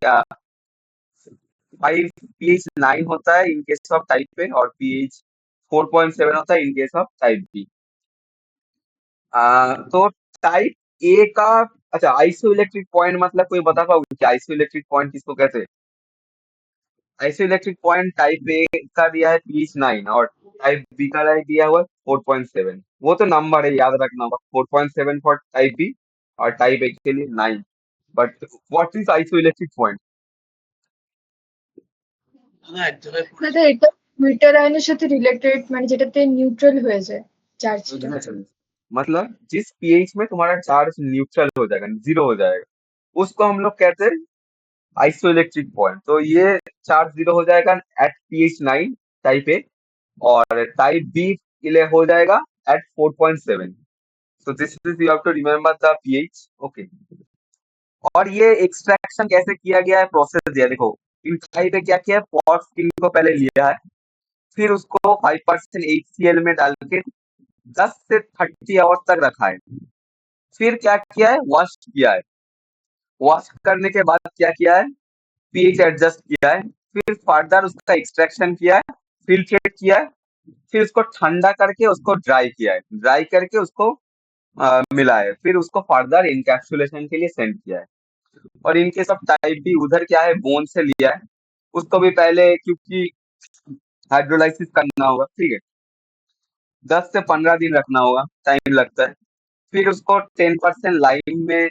5 पीएच 9 होता है in case of type A, और पीएच 4.7 होता है in case of type B. तो टाइप ए का, अच्छा, आइसो इलेक्ट्रिक पॉइंट मतलब कोई बता पाओगे कि आइसो इलेक्ट्रिक पॉइंट किसको कहते हैं? Iso electric point type A का दिया है पीएच 9, और टाइप बी का दिया हुआ है 4.7। वो तो नंबर है, याद रखना होगा, 4.7 फॉर टाइप बी और टाइप ए के लिए 9। But what is iso electric point? দাদা এক জায়গায় পড়েছি। দাদা এটা মিটার আয়নের সাথে রিলেটেড, মানে যেটাতে নিউট্রাল হয়ে যায় চার্জটা। मतलब जिस पीएच में तुम्हारा चार्ज न्यूट्रल हो जाएगा, जीरो हो जाएगा, उसको हम लोग कहते हैं आइसोइलेक्ट्रिक पॉइंट। तो ये चार्ज जीरो हो जाएगा एट pH 9 टाइप ए, और टाइप बी के लिए हो जाएगा at 4.7। So this is you have to remember the pH। Okay, और ये एक्सट्रैक्शन कैसे किया गया है, प्रोसेस दिया देखो। इन टाइप पे क्या किया है, पॉट स्किन को पहले लिया है, फिर उसको 5% HCl में डाल के 10 से 30 आवर्स तक रखा है। फिर क्या किया है, वॉश किया है। वॉश करने के बाद क्या किया है, पीएच एडजस्ट किया है। फिर फर्दर उसका एक्सट्रैक्शन किया है, फिल्ट्रेट किया है, फिर उसको ठंडा करके उसको ड्राई किया है, ड्राई करके उसको मिला है, फिर उसको फर्दर इनकैप्सुलेशन के लिए सेंड किया है। और इनके सब टाइप भी उधर क्या है, बोन से लिया है। उसको भी पहले क्योंकि हाइड्रोलाइसिस करना होगा, ठीक है, 10 से 15 दिन रखना होगा, टाइम लगता है। फिर उसको 10% लाइम में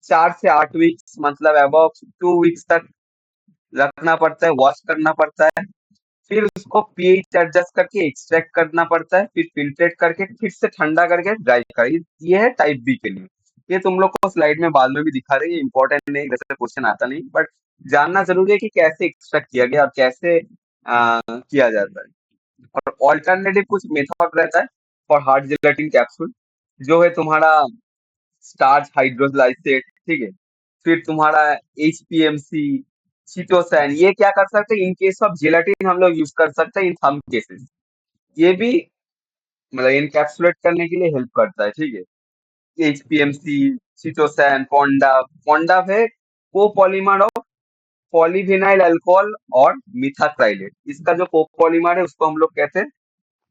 4 से 8 वीक्स, मतलब अबाउट 2 वीक्स तक रखना पड़ता है, वॉश करना पड़ता है। फिर उसको पीएच एडजस्ट करके एक्सट्रैक्ट करना पड़ता है, फिर फिल्ट्रेट करके फिर से ठंडा करके ड्राई कर। ये है टाइप बी के लिए। ये तुम लोग को स्लाइड में बाद में भी दिखा रही है, इंपॉर्टेंट नहीं, वैसे क्वेश्चन आता नहीं, बट जानना जरूरी है कि कैसे एक्सट्रैक्ट किया गया और कैसे किया जाता है। और ऑल्टरनेटिव कुछ मेथड रहता है फॉर हार्ड जेलेटिन कैप्सूल, जो है तुम्हारा स्टार्च हाइड्रोलाइसेट, ठीक है, फिर तुम्हारा HPMC, चिटोसैन। ये क्या कर सकते हैं, इन केस ऑफ जेलाटिन हम लोग यूज कर सकते हैं इन सम केसेस। ये भी मतलब इनकैप्सुलेट करने के लिए हेल्प करता है, ठीक है। HPMC, चिटोसैन, पॉन्डाप। पॉन्डाप है कोपॉलीमर ऑफ पॉलीविनाइल अल्कोहल और मिथाक्राइलेट। इसका जो कोपॉलीमर है उसको हम लोग कहते हैं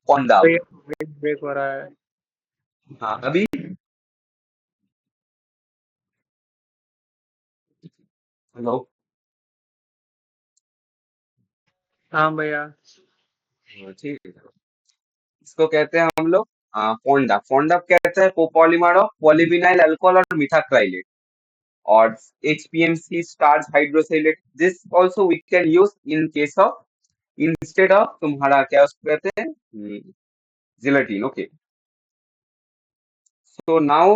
पॉन्डाप। भैया वॉइस ब्रेक हो रहा है। हाँ, अभी हेलो। हाँ भैया। ठीक है, इसको कहते हैं हम लोग फोंडा। फोंडा कहते हैं कोपॉलीमर ऑफ पॉलीविनाइल अल्कोहल और मिथाक्राइलेट, और HPMC starch hydrolysate. This also we can use in case of, instead of तुम्हारा क्या उसको कहते हैं, gelatin. Okay, so now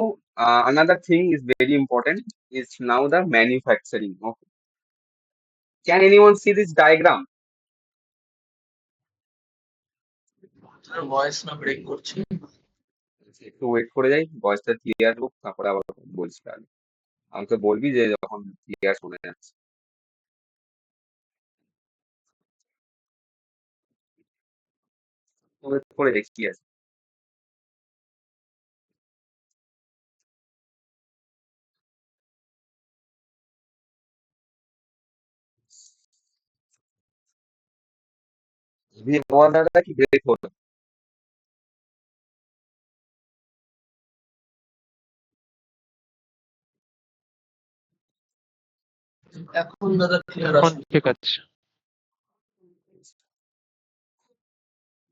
another thing is very important is now the manufacturing. Okay, can anyone see this diagram? Voice না break করছে। একটু wait করে যাই, ভয়েসটা ক্লিয়ার হোক, তারপরে আবার বলছি। তাহলে আমাকে বলবি যে যখন ক্লিয়ার শোনা যাচ্ছে। ওয়েট করে দেখি কি আছে। अभी आवाज आ रहा है कि ब्रेक हो रहा এখন দাদা ক্লিয়ার এখন আসছে। ঠিক আছে। है?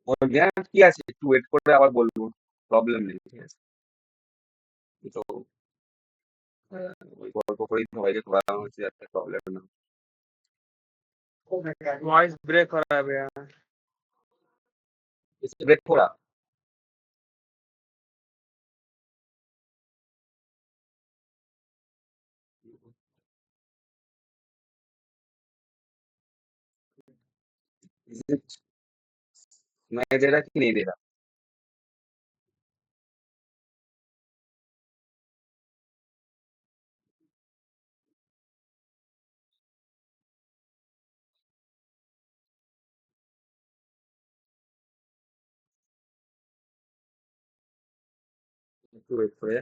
और জ্ঞান কি আছে, একটু ওয়েট করে আবার বলবো, প্রবলেম নেই, ঠিক আছে। তো ওই গল্প করেই সবাইকে করানো হচ্ছে যাতে প্রবলেম না वॉइस ब्रेक हो रहा है भैया। ব্রেক করা। मैं दे रहा कि नहीं दे रहा? একটু ওয়েট করে।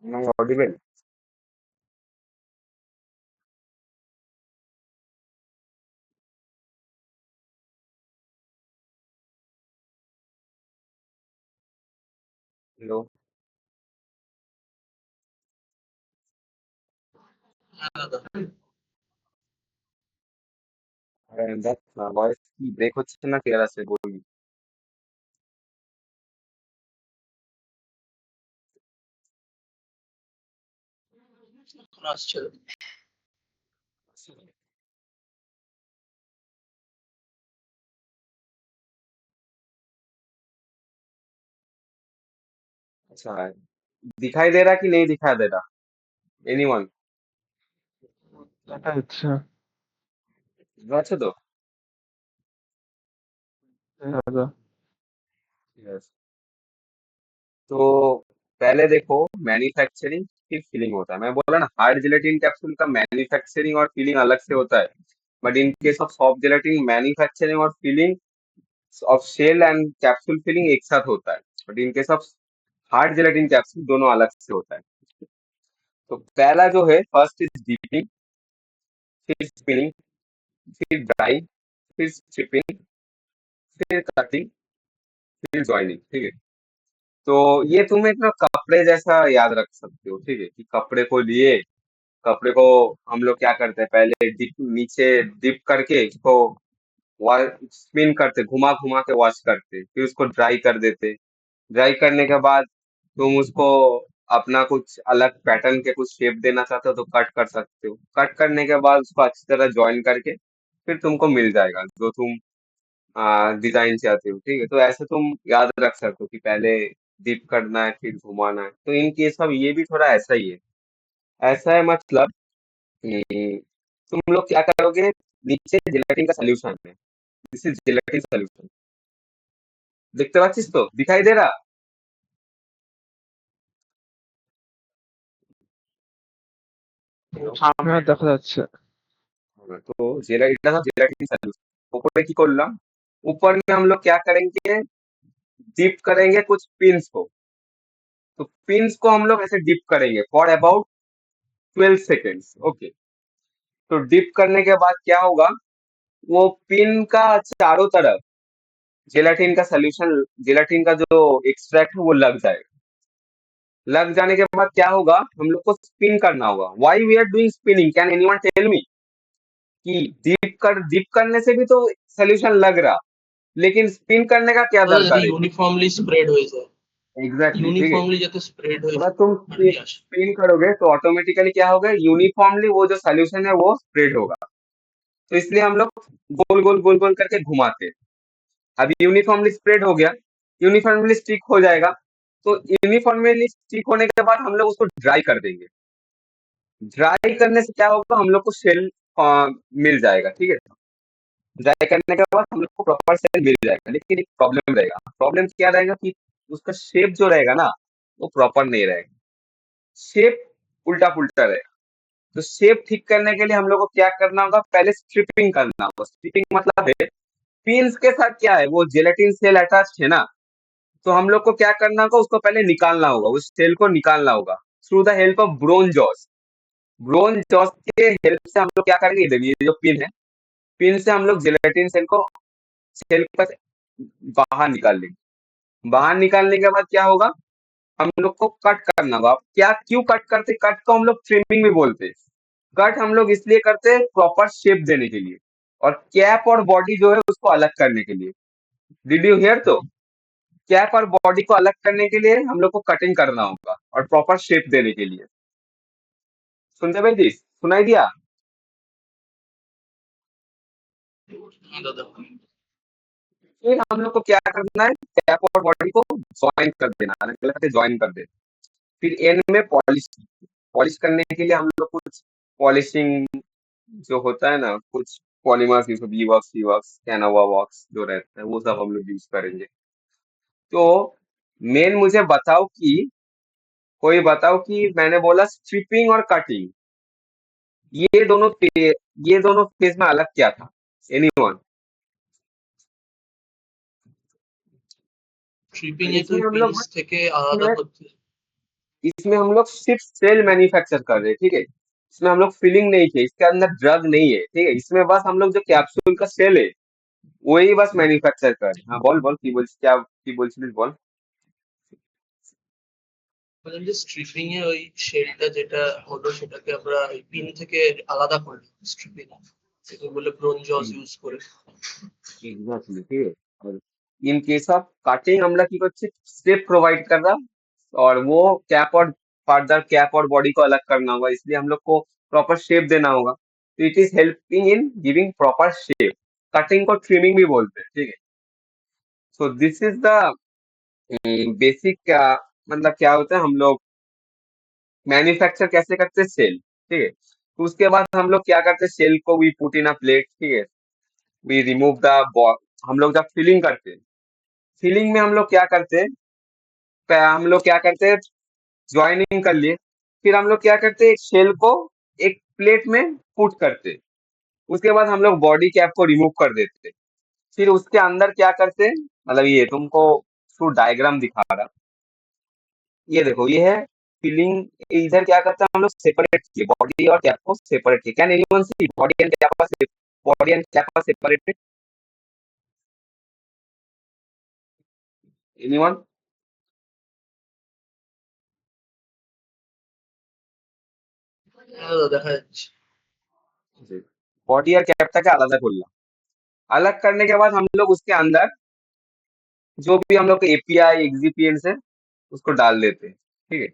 Am I audible? Hello? হ্যাঁ দাদা। দেখ না ভয়েস কি ব্রেক হচ্ছে না ক্লিয়ার আছে বলবি। এখন আসছে। अच्छा दिखाई दे रहा कि नहीं दिखाई दे रहा? एनीवन? দেখা যাচ্ছে। বুঝতে পারছো তো? হ্যাঁ দাদা। ঠিক আছে। तो पहले देखो मैन्युफैक्चरिंग फिर फिलिंग होता है। मैं बोला ना हार्ड जेलेटिन कैप्सूल का मैन्युफैक्चरिंग और फिलिंग अलग से होता है, but in case of soft gelatin manufacturing और filling of shell and capsule filling एक साथ होता है, but in case of hard gelatin capsule दोनों अलग से होता है। तो पहला जो है फर्स्ट इज डीपिंग, फिर स्पिनिंग, फिर ड्राइंग, फिर स्ट्रिपिंग, फिर कटिंग, फिर जॉइनिंग। ठीक है, तो ये तुम एक ना कपड़े जैसा याद रख सकते हो। ठीक है, कि कपड़े को लिए, कपड़े को हम लोग क्या करते हैं, पहले डिप नीचे डिप करके इसको स्पिन करते, घुमा घुमा के वॉश करते, फिर उसको ड्राई कर देते। ड्राई करने के बाद तुम उसको अपना कुछ अलग पैटर्न के कुछ शेप देना चाहते हो तो कट कर सकते हो। कट करने के बाद उसको अच्छी तरह ज्वाइन करके फिर तुमको मिल जाएगा जो तुम डिजाइन चाहते हो। ठीक है, तो ऐसे तुम याद रख सकते हो कि पहले डिप करना है फिर घुमाना है। तो इन केस अब ये भी थोड़ा ऐसा ही है। ऐसा है मतलब तुम लोग क्या करोगे, नीचे जिलेटिन का सोल्यूशन है, दिस इज जिलेटिन सोल्यूशन। देखते पाচ্ছিস তো, दिखाई दे रहा? Hello? হ্যাঁ দেখা যাচ্ছে। तो এটা था जिलेटिन सोल्यूशन। ऊपर की করলাম, ऊपर में हम लोग क्या करेंगे, डिप करेंगे कुछ पिंस को। तो पिंस को हम लोग ऐसे डिप करेंगे फॉर अबाउट 12 सेकेंड्स। ओके, तो डिप करने के बाद क्या होगा, वो पिन का चारों तरफ जेलाटिन का सोल्यूशन, जेलाटिन का जो एक्सट्रैक्ट है वो लग जाएगा। लग जाने के बाद क्या होगा, हम लोग को स्पिन करना होगा। Why we are doing spinning, can anyone tell me? कि डिप करने से भी तो सोल्यूशन लग रहा, लेकिन स्पिन करने का क्या দাদা যাতে दरकार है? ইউনিফর্মলি স্প্রেড হয়ে যায়, एग्जैक्टली ठीक है। ইউনিফর্মली যাতে স্প্রেড হয়ে अगर যায় तुम আর কি আসে। स्पिन करोगे तो ऑटोमेटिकली क्या होगा, यूनिफॉर्मली वो जो सोल्यूशन है वो स्प्रेड होगा। तो इसलिए हम लोग गोल गोल गोल गोल करके घुमाते हैं। अब यूनिफॉर्मली स्प्रेड हो गया, यूनिफॉर्मली स्टिक हो जाएगा। तो यूनिफॉर्मली स्टिक होने के बाद हम लोग उसको ड्राई कर देंगे। ड्राई करने से क्या होगा, हम लोग को शेल मिल जाएगा। ठीक है, ड्राई करने के बाद हम लोग को प्रॉपर शेल मिल जाएगा, लेकिन एक प्रॉब्लम रहेगा। प्रॉब्लम क्या रहेगा कि उसका शेप जो रहेगा ना वो प्रॉपर नहीं रहेगा, शेप उल्टा पुल्टा रहेगा। तो शेप ठीक करने के लिए हम लोग को क्या करना होगा, पहले स्ट्रिपिंग करना होगा। स्ट्रिपिंग मतलब है पिंस के साथ क्या है, वो जेलेटिन सेल अटैच है ना, तो हम लोग को क्या करना होगा, उसको पहले निकालना होगा, उस सेल को निकालना होगा through the help of bronze jaws. Bronze jaws के हेल्प से हम लोग क्या करेंगे, इधर ये जो पिन है, पिन से हम लोग जेलेटिन सेल को सेल पर बाहर निकाल लेंगे। बाहर निकालने के बाद क्या होगा, हम लोग को कट करना होगा। क्या क्यों कट करते, कट को हम लोग ट्रिमिंग भी बोलते हैं। कट हम लोग इसलिए करते हैं प्रॉपर शेप देने के लिए, और कैप और बॉडी जो है उसको अलग करने के लिए। Did you here? तो कैप और बॉडी को अलग करने के लिए हम लोग को कटिंग करना होगा और प्रॉपर शेप देने के लिए। सुनते भाई, दिस सुनाई दिया? হ্যাঁ দাদা। फिर हम लोग को क्या करना है, कैप और बॉडी को ज्वाइन कर देना, अलग अलग से ज्वाइन कर देना। फिर एंड में पॉलिश, पॉलिश करने के लिए हम लोग कुछ पॉलिशिंग जो होता है ना, कुछ पॉलीमर्स, ये सब वीवर्क्स वीवर्क्स कैनवा वॉक्स जो रहता है वो सब हम लोग यूज करेंगे। तो मेन मुझे बताओ कि, कोई बताओ कि मैंने बोला स्ट्रिपिंग और कटिंग, ये दोनों फेज में अलग क्या था? एनीवन? ট্রিপিং এ তো इसमें हम लोग পিন্স থেকে আলাদা इसमें হচ্ছে। इसमें हम लोग सिर्फ सेल मैन्युफैक्चर कर रहे हैं, ठीक है। इसमें हम लोग फिलिंग नहीं किए, इसके अंदर ड्रग नहीं है, ठीक है। इसमें बस हम लोग जो कैप्सूल का सेल है वही बस मैन्युफैक्चर कर रहे हैं। हाँ बोल बोल কি বলছিস, क्या কি বলছিলিস বল। বললাম যে স্ট্রিপিং এ ওই শেলটা যেটা হলো সেটাকে আমরা ওই পিন থেকে আলাদা করলাম স্ট্রিপিং থেকে বলে ব্রোঞ্জস ইউজ করে। एग्जैक्टली, ठीक है। और इन केस ऑफ कटिंग আমরা কি করছি, स्टेप प्रोवाइड कर रहा, और वो कैप और फर्दर कैप और बॉडी को अलग करना होगा, इसलिए हम लोग को प्रॉपर शेप देना होगा। तो it is helping in giving proper shape. Cutting को ट्रिमिंग भी बोलते हैं, ठीक है। सो दिस इज द बेसिक, मतलब क्या होता है, हम लोग मैन्युफैक्चर कैसे करते हैं, सेल, ठीक है। तो उसके बाद हम लोग क्या करते हैं, सेल को we put in a plate, ठीक है। वी रिमूव द, हम लोग जब फिलिंग करते हैं, फिलिंग में हम लोग क्या करते हैं, हम लोग क्या करते हैं, ज्वाइनिंग कर लिए, फिर हम लोग क्या करते हैं, शेल को एक प्लेट में पुट करते हैं। उसके बाद हम लोग बॉडी कैप को रिमूव कर देते हैं। फिर उसके अंदर क्या करते हैं, मतलब ये तुमको थ्रू डायग्राम दिखा रहा, ये देखो, ये है फिलिंग। इधर क्या करते हैं हम लोग, सेपरेट किए बॉडी और कैप को, सेपरेट किए। Can anyone see body and cap, body and cap are separated, anyone? দেখা যাচ্ছে। बॉडी और कैप का आलादा खोलना, अलग करने के बाद हम लोग उसके अंदर जो भी हम लोग एपीआई एक्सिपिएंट्स है उसको डाल देते हैं, ठीक है।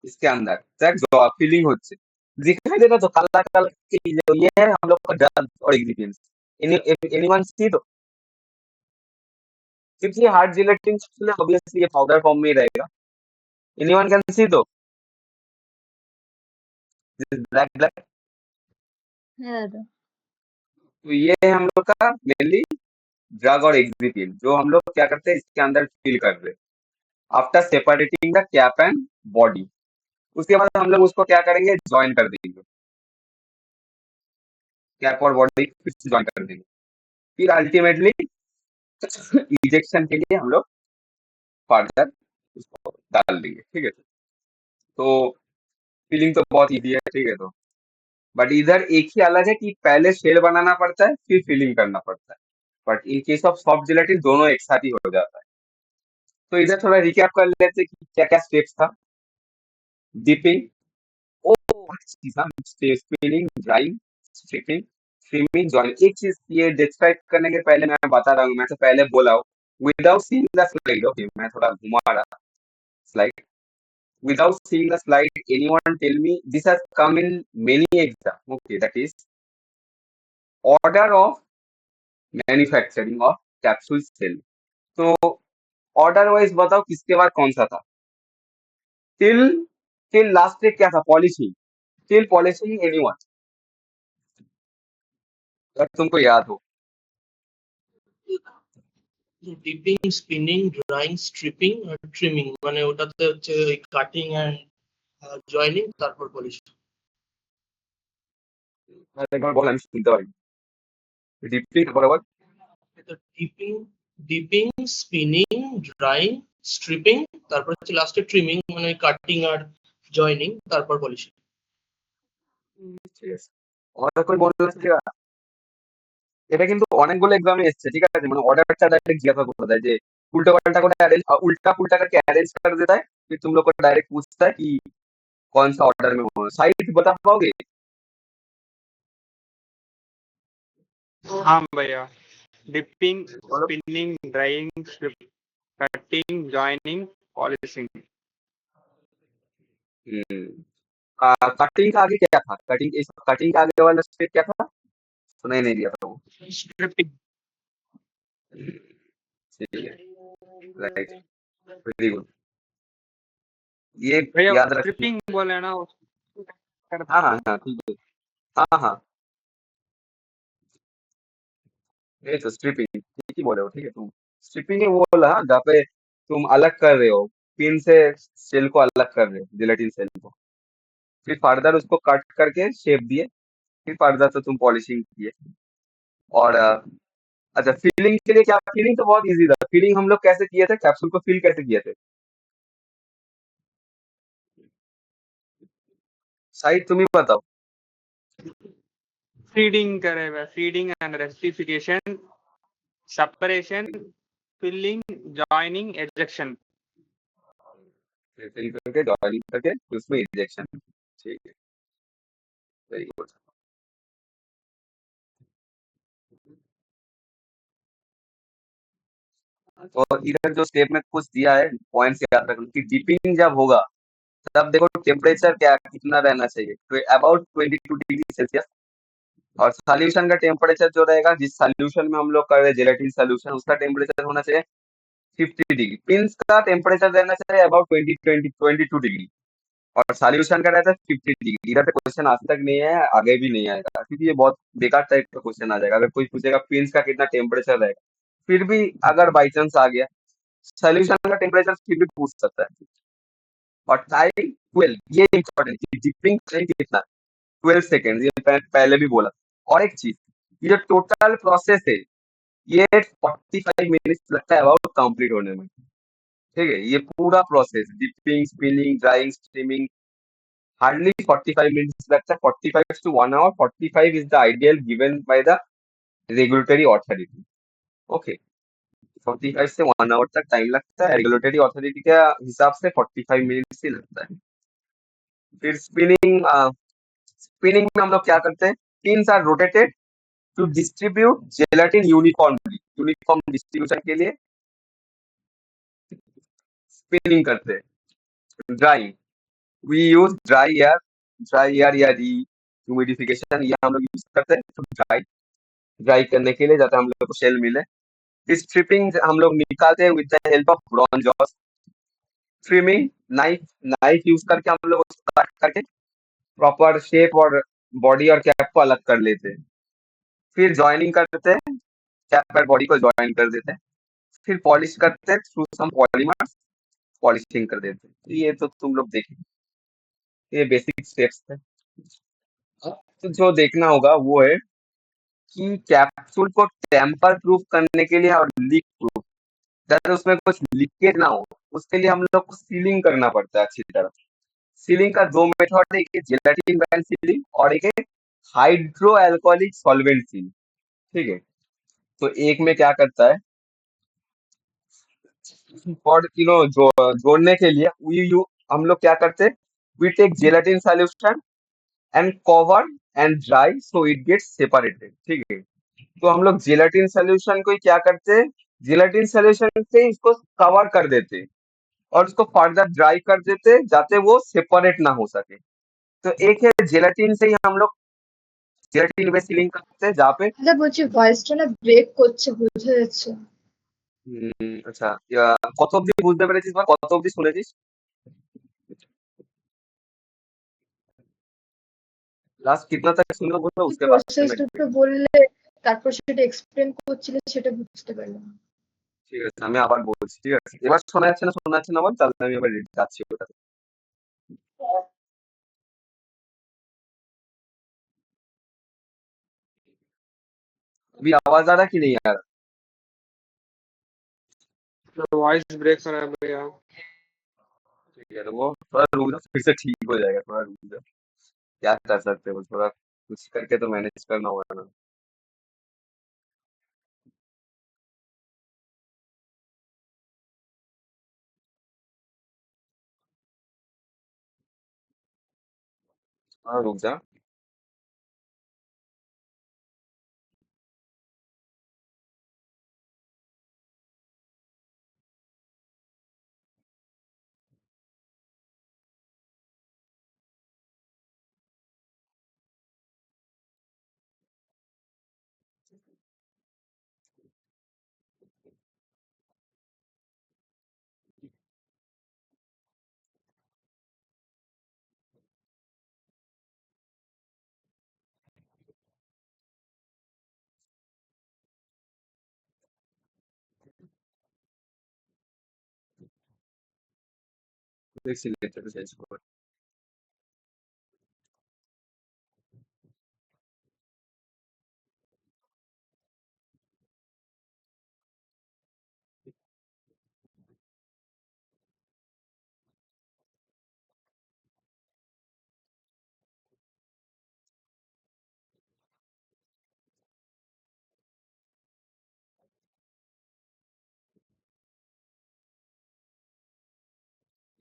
इसके अंदर देख जो फिलिंग হচ্ছে दिखाई देता, तो काला काला ये है हम लोग का ड्रग और एक्सिपिएंट्स। एनीवन सी, तो क्योंकि ये हार्ड जिलेटिन ऑब्वियसली ये पाउडर फॉर्म में ही रहेगा। एनीवन कैन सी, तो ब्लैक ब्लैक, হ্যাঁ দাদা। तो ये है हम लोग का मेनली ड्रग और एक्सिपिएंट, जो हम लोग क्या करते हैं इसके अंदर फिल कर रहे हैं after separating the cap and body. उसके बाद हम लोग उसको क्या करेंगे, ज्वाइन कर देंगे, कैप और बॉडी फिर से ज्वाइन कर देंगे। फिर अल्टीमेटली इजेक्शन के लिए हम लोग फर्दर उसको डाल देंगे, ठीक है। तो फिलिंग तो बहुत इजी है, ठीक है। तो बट इधर एक ही अलग है कि पहले शेल बनाना पड़ता है फिर फिलिंग करना पड़ता है। But in case of soft gelatin दोनों एक साथ ही हो जाता है। तो इधर थोड़ा रिकैप कर लेते हैं कि क्या क्या स्टेप्स था। डिपिंग, ओ चीज, spinning, drying, stripping, swimming, joining. एक चीज ये डिस्क्राइब करने के पहले मैं बता रहा हूँ, मैं तो पहले बोला हूँ, without seeing the slide, okay, मैं थोड़ा घुमा रहा slide. Without seeing the slide, anyone tell me, this has come in many exam, okay, that is order of manufacturing of capsule cell। तो ऑर्डर वाइज बताओ किसके बाद कौन सा था, टिल टिल लास्ट स्टेप क्या था, पॉलिशिंग, टिल पॉलिशिंग, एनीवन अगर तुमको याद हो। ডিপিং, স্পিনিং, ড্রাইং, স্ট্রিপিং আর ট্রিমিং, মানে ওটাতে হচ্ছে ওই কাটিং এন্ড জয়েনিং তারপর পলিশ। একবার বল, আমি শুনতে পারি, রিপিট বরাবর। তো dipping, dipping, spinning, drawing, stripping, তারপর হচ্ছে লাস্টে ট্রিমিং, মানে কাটিং আর জয়েনিং, তারপর পলিশিং। और कोई बोलना চাইবা? এটা কিন্তু অনেকগুলো एग्जाम এসেছে, ঠিক আছে। মানে ऑर्डरটা डायरेक्ट जिज्ञासा करता है যে उल्टा पलटा को अरेंज, उल्टा पुल्टा करके अरेंज कर देता है, फिर तुम लोग को डायरेक्ट पूछता है कि कौन सा ऑर्डर में होना। साइड बता पाओगे? हाँ भैया, डिपिंग, बोलो। Spinning, drawing, cutting, joining, polishing. Cutting का आगे क्या था, कटिंग, इस कटिंग का आगे वाला स्टेप क्या था, सुनाई नहीं दिया था वो। स्ट्रिपिंग। ठीक है, राइट, वेरी गुड, ये भैया याद रखना। स्ट्रिपिंग बोले ना, हाँ हाँ हाँ, ठीक है, हाँ हाँ, ये तो स्ट्रिपिंग ठीक ही बोले हो, ठीक है। तुम स्ट्रिपिंग ही बोला जहाँ पे तुम अलग कर रहे हो, पिन से सेल को अलग कर रहे हो, जिलेटिन सेल को, फिर फर्दर उसको कट करके शेप दिए, फिर फर्दर तो तुम पॉलिशिंग किए। और अच्छा, फिलिंग के लिए क्या, फिलिंग तो बहुत इजी था। फिलिंग हम लोग कैसे किए थे, कैप्सूल को फिल कैसे किए थे, शायद तुम ही बताओ। फीडिंग करेगा, feeding and rectification, separation, filling, joining, ejection. Fill करके जॉइनिंग करके फिर उसमें इंजेक्शन। ठीक है, वेरी गुड। और इधर जो स्टेप में कुछ दिया है पॉइंट्स याद रखना कि डिपिंग जब होगा तब देखो टेम्परेचर क्या कितना रहना चाहिए, तो अबाउट 22 डिग्री सेल्सियस। और सॉल्यूशन का टेम्परेचर जो रहेगा, जिस सॉल्यूशन में हम लोग कर रहे हैं जेलेटिन सॉल्यूशन, उसका टेम्परेचर होना चाहिए 50 डिग्री। पिंस का टेम्परेचर रहना चाहिए अबाउट 22 डिग्री। और सॉल्यूशन का रहता है 50 डिग्री। इधर पे क्वेश्चन आज तक नहीं है, आगे भी नहीं आएगा, क्योंकि ये बहुत बेकार टाइप का क्वेश्चन आ जाएगा। अगर कोई पूछेगा पिंस का कितना टेम्परेचर रहेगा, फिर भी अगर बाई चांस आ गया, सॉल्यूशन का टेम्परेचर फिर भी पूछ सकता है। और टाइम 12, ये इंपॉर्टेंट है, डिपिंग टाइम कितना, 12 सेकेंड, ये पहले भी बोला। और एक चीज, ये जो टोटल प्रोसेस है, ये 45 मिनट्स लगता है अबाउट कंप्लीट होने में। ठीक है, ये पूरा process dipping, spinning, drawing, steaming, hardly 45 minutes लगता है। 45 to 1 hour, 45 is the ideal given by the regulatory authority. Okay, 45 से 1 hour तक टाइम लगता है, रेगुलेटरी अथॉरिटी के हिसाब से 45 मिनट्स ही लगता है। फिर स्पिनिंग, स्पिनिंग में हम लोग क्या करते हैं, pins are rotated to distribute gelatin uniformly. Uniform distribution के लिए स्पिनिंग करते हैं। Drying, we use dry air या री ह्यूमिडिफिकेशन, ये हम लोग यूज करते हैं तो ड्राई ड्राई करने के लिए, जाते हम लोग को शेल मिले। स्ट्रिपिंग हम लोग निकालते हैं with the help of bronze jaws. Trimming, knife knife use करके हम लोग उसको काट करके प्रॉपर शेप और बॉडी और कैप को अलग कर लेते हैं। फिर जॉइनिंग करते हैं, कैप और बॉडी को जॉइन कर देते हैं। फिर पॉलिश करते हैं थ्रू सम पॉलीमर्स, पॉलिशिंग कर देते हैं। ये तो तुम लोग देखें, ये बेसिक स्टेप्स है। अब तो जो देखना होगा वो है कि कैप्सूल को टेम्पर प्रूफ करने के लिए और लीक प्रूफ, अगर उसमें कुछ लीकेज ना हो, उसके लिए हम लोग को सीलिंग करना पड़ता है अच्छी तरह। सीलिंग का दो मेथड है, एक जेलाटिन बैंड सीलिंग और एक है हाइड्रो अल्कोहलिक सॉल्वेंट सीलिंग। ठीक है, तो एक में क्या करता है, और जो जोड़ने के लिए हम लोग क्या करते हैं, we take gelatin solution and cover and dry so it gets separated. ठीक है, तो हम लोग जेलाटिन सॉल्यूशन को ही क्या करते हैं, जेलाटिन सॉल्यूशन से इसको कवर कर देते हैं और उसको फर्दर ड्राई कर देते हैं, जाते वो सेपरेट ना हो सके। तो एक है जेलाटिन से ही हम लोग जेलाटिन बेस सीलिंग करते हैं, जहाँ पे আচ্ছা বলছি ভয়েসটা না ব্রেক করছে, বোঝা যাচ্ছে। আচ্ছা, কত অব্দি বুঝতে পেরেছিস বা কত অব্দি শুনেছিস? লাস্ট कितना तक सुनो बोलो, उसके बाद से প্রসেস मैं দুটো বললে তারপর সেটা এক্সপ্লেন করছিলে, সেটা বুঝতে পারলাম না। ঠিক আছে, আমি আবার বলছি। ঠিক আছে, এবার শোনা যাচ্ছে না বল, তাহলে আমি এবার যাচ্ছি ওটা। अभी आवाज आ रहा है कि नहीं आ रहा? वॉइस ब्रेक हो रहा है भैया। ठीक है, तो वो थोड़ा रुक जाओ, फिर से ठीक हो जाएगा। थोड़ा रुक जाओ, क्या कर सकते हो, थोड़ा कुछ करके तो मैनेज करना होगा ना। हाँ, रुक जा। देख सिलेक्टर चेंज कर।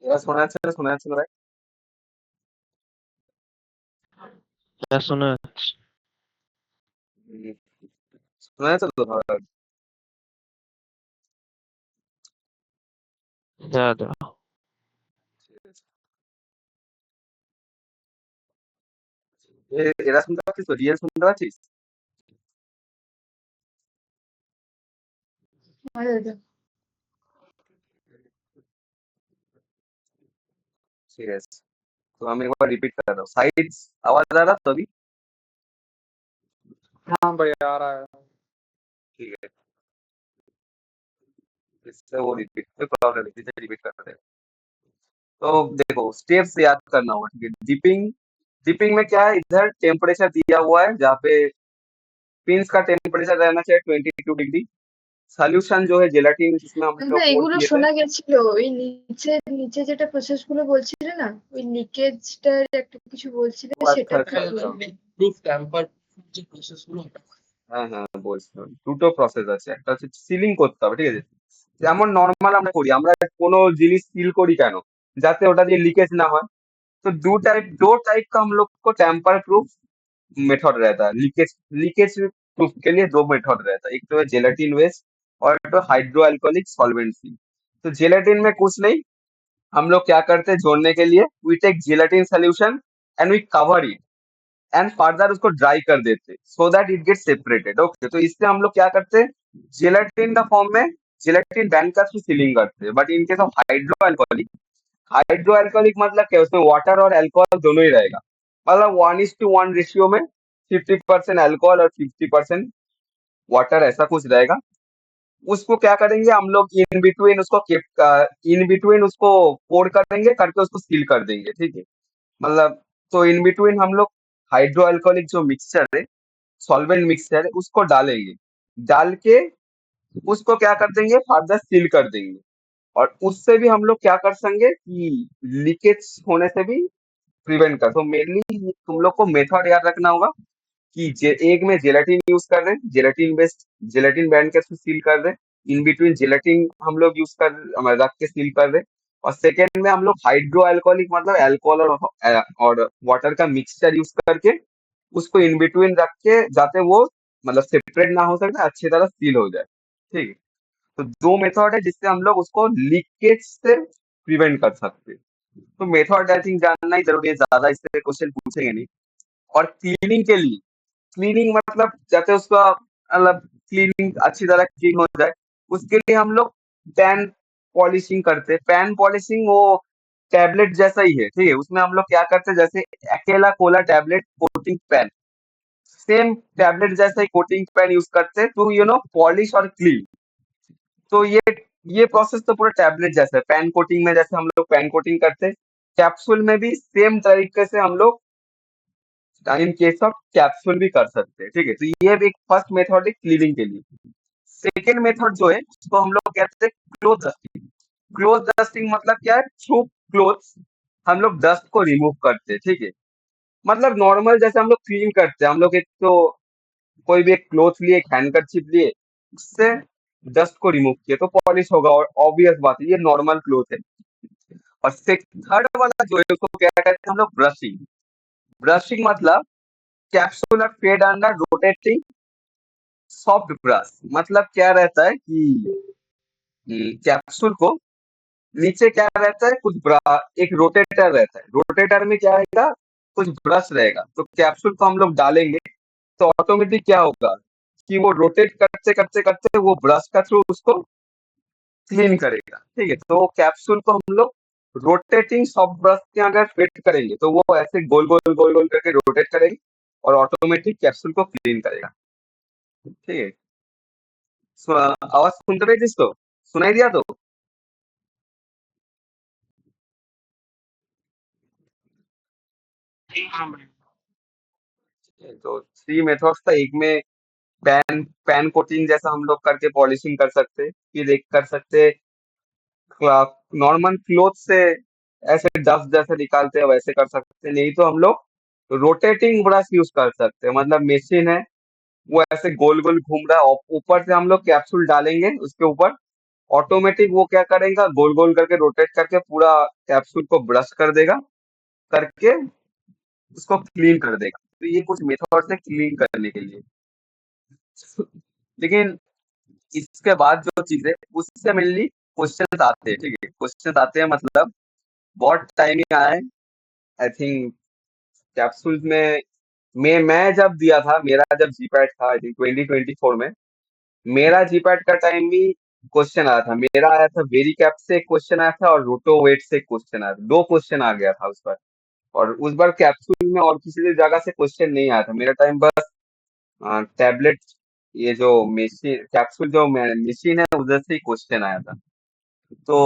এবার শোনা যাচ্ছে ভাই? হ্যাঁ, শোনা যাচ্ছে। উম, শোনা যাচ্ছে তো ভাই? হ্যাঁ, দাও। এরা শুনতে পাচ্ছিস তো? রিয়েল শুনতে পাচ্ছিস? হ্যাঁ দাদা। ठीक है। तो हम एक बार रिपीट कर रहा हूँ। साइड्स आवाज आ रहा तो अभी? हाँ भैया आ रहा है। ठीक है। इससे वो रिपीट कोई प्रॉब्लम नहीं, इसे रिपीट कर रहे हैं। तो देखो स्टेप्स याद करना होगा, ठीक है। डिपिंग, डिपिंग में क्या है, इधर टेम्परेचर दिया हुआ है जहाँ पे पिंस का टेम्परेचर रहना चाहिए 22 डिग्री। सॉल्यूशन जो है जेलाटिन जिसमें हम দাদা लोग पोर এগুলো किए थे। শোনা গেছিল, ওই নিচে নিচে যেটা প্রসেস গুলো বলছিলে না, ওই লিকেজটার একটা কিছু বলছিলে, वो সেটা अच्छा একটু अच्छा হ্যাঁ, अच्छा। বলবে। প্রুফ ট্যাম্পার যে প্রসেস গুলো ওটা। হ্যাঁ হ্যাঁ বলছিলাম, দুটো প্রসেস আছে, একটা হচ্ছে সিলিং করতে হবে, ঠিক আছে। যেমন নর্মাল আমরা করি, আমরা কোনো জিনিস সিল করি কেন, যাতে ওটা দিয়ে লিকেজ না হয়। तो दो टाइप का हम लोग को टेम्पर प्रूफ मेथड रहता है। लीकेज लीकेज प्रूफ के लिए दो मेथड रहता है, एक तो है जेलेटिन वेस्ट और एक तो हाइड्रो अल्कोहलिक सॉल्वेंट सी। तो जेलेटिन में कुछ नहीं, हम लोग क्या करते हैं जोड़ने के लिए, we take gelatin solution and we cover it and further उसको ड्राई कर देते so that it get separated. Okay, तो इससे हम लोग क्या करते हैं, जेलेटिन का फॉर्म में जेलेटिन बैंड का सीलिंग करते हैं। But in case of hydro alcoholic, hydro alcoholic मतलब क्या, उसमें वाटर और अल्कोहल दोनों ही रहेगा। मतलब 1:1 रेशियो में 50% अल्कोहल और 50% वाटर, ऐसा कुछ रहेगा। उसको क्या करेंगे हम लोग, इन बिटवीन उसको इन बिटवीन उसको पोर करेंगे, करके उसको सील कर देंगे, ठीक है। मतलब तो इन बिटवीन हम लोग हाइड्रो अल्कोहलिक जो मिक्सचर है, सॉल्वेंट मिक्सचर है, उसको डालेंगे। डाल के उसको क्या कर देंगे, फर्दर सील कर देंगे। और उससे भी हम लोग क्या कर सकेंगे कि लीकेज होने से भी प्रिवेंट कर। तो मेनली तुम लोग को मेथड याद रखना होगा कि एक में जेलेटिन यूज कर रहे हैं, जेलेटिन बेस्ड, जेलेटिन बैंड के थ्रू सील कर रहे हैं। इन बिटवीन जेलेटिन हम लोग यूज कर रख के सील कर रहे हैं। और सेकेंड में हम लोग हाइड्रो अल्कोहलिक मतलब अल्कोहल और वाटर का मिक्सचर यूज करके उसको इन बिटवीन रख के, जाते वो मतलब सेपरेट ना हो सकता, अच्छी तरह सील हो जाए, ठीक है। तो दो मेथड है जिससे हम लोग उसको लीकेज से प्रिवेंट कर सकते हैं। तो मेथड आई थिंक जानना ही जरूरी है, ज्यादा इससे क्वेश्चन पूछेंगे नहीं। और क्लीनिंग के लिए, क्लीनिंग मतलब जाते उसका मतलब क्लीनिंग अच्छी तरह क्लीन हो जाए, उसके लिए हम लोग पैन पॉलिशिंग करते हैं। पैन पॉलिशिंग वो टैबलेट जैसा ही है, ठीक है। उसमें हम लोग क्या करते हैं, जैसे अकेला Cola tablet coating pan, same tablet जैसा ही कोटिंग पैन यूज करते हैं टू पॉलिश और क्लीन। तो ये प्रोसेस तो पूरा टैबलेट जैसा है। पैन कोटिंग में जैसे हम लोग पैन कोटिंग करते हैं, कैप्सूल में भी सेम तरीके से हम लोग इन केस ऑफ कैप्सूल भी कर सकते हैं, ठीक है। तो ये भी एक फर्स्ट मेथड है क्लीनिंग के लिए। सेकेंड मेथड जो है उसको हम लोग कहते हैं क्लोथ डस्टिंग। क्लोथ डस्टिंग मतलब क्या है, थ्रू क्लोथ्स हम लोग डस्ट को रिमूव करते हैं, ठीक है। मतलब नॉर्मल जैसे हम लोग क्लीन करते हैं, हम लोग एक तो कोई भी एक क्लोथ लिए, एक हैंडकरचिप लिए, उससे डस्ट को रिमूव किया तो पॉलिश होगा, और ऑब्वियस बात है ये नॉर्मल क्लोथ है। और थर्ड वाला जो है उसको क्या कहते हैं हम लोग, ब्रशिंग। ब्रशिंग मतलब capsules are fed under rotating soft brush. मतलब क्या रहता है कि कैप्सूल को नीचे क्या रहता है, एक रोटेटर रहता है। रोटेटर में क्या रहेगा, कुछ ब्रश रहेगा। तो कैप्सूल को हम लोग डालेंगे तो ऑटोमेटिक क्या होगा कि वो रोटेट करते करते करते वो ब्रश का थ्रू उसको क्लीन करेगा, ठीक है। तो कैप्सूल को हम लोग रोटेटिंग सॉफ्ट ब्रश के अगर फिट करेंगे तो वो ऐसे गोल गोल गोल गोल करके रोटेट करेगी और ऑटोमेटिक कैप्सूल को क्लीन करेगा, ठीक है। आवाज सुनते पे जिसको सुनाई दिया तो? हाँ भैया। तो थ्री मेथड्स था। एक में पैन पैन कोटिंग जैसा हम लोग करके पॉलिशिंग कर सकते, फिर एक कर सकते नॉर्मल क्लोथ से ऐसे डस्ट जैसे निकालते हैं वैसे कर सकते, नहीं तो हम लोग रोटेटिंग ब्रश यूज कर सकते हैं। मतलब मशीन है, वो ऐसे गोल गोल घूम रहा है, ऊपर से हम लोग कैप्सूल डालेंगे उसके ऊपर, ऑटोमेटिक वो क्या करेगा, गोल गोल करके रोटेट करके पूरा कैप्सूल को ब्रश कर देगा, करके उसको क्लीन कर देगा। तो ये कुछ मेथड है क्लीन करने के लिए। लेकिन इसके बाद जो चीज है उससे मेनली क्वेश्चन आते हैं, ठीक है। क्वेश्चन आते हैं मतलब बहुत टाइमिंग आया है। आई थिंक कैप्सूल्स में मैं जब दिया था, मेरा जब जीपैट था आई थिंक 2024 में, मेरा जीपैट का टाइम भी क्वेश्चन आया था। मेरा आया था वेरी कैप से एक क्वेश्चन आया था और रोटो वेट से एक क्वेश्चन आया था, 2 क्वेश्चन आ गया था उस बार। और उस बार कैप्सूल में और किसी जगह से क्वेश्चन नहीं आया था। मेरा टाइम बस टैबलेट, ये जो मशीन कैप्सूल जो मशीन है उधर से ही क्वेश्चन आया था। तो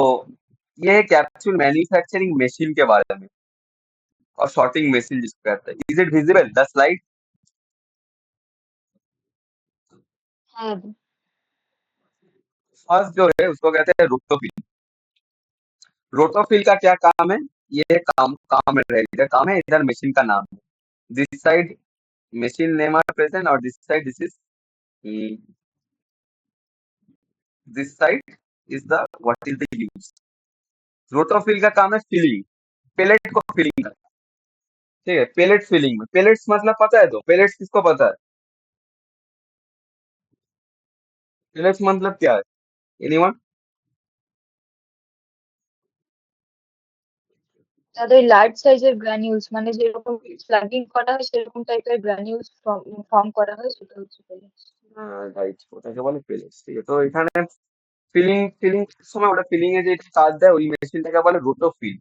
ये है कैप्सूल मैन्युफैक्चरिंग मशीन के बारे में और शॉर्टिंग मशीन जिसको कहते हैं। Is it visible the slide? हाँ फर्स्ट जो है उसको कहते हैं रोटोफिल। रोटोफिल का क्या काम है? ये काम काम है, इधर काम है, इधर मशीन का नाम है। This side machine name are present or this side this side is the what is the use. रोटोफिल का काम है फिलिंग, पेलेट को फिलिंग करना, ठीक है। पेलेट फिलिंग में, पेलेट्स मतलब पता है? तो पेलेट्स किसको पता है? पेलेट्स मतलब क्या है? एनीवन? তাদের লার্জ সাইজের গ্রানিউলস, মানে যেরকম প্লাগিং করা হয় সেরকম টাইপের গ্রানিউলস ফর্ম করা হয়, সেটা হচ্ছে pellets। রাইট, ওটাকে বলে পেলেটস, ঠিক আছে। তো এখানে ফিলিং ফিলিং সময় ওটা ফিলিং এ যে কাজ দেয় ওই মেশিনটাকে বলে रोटोफिल।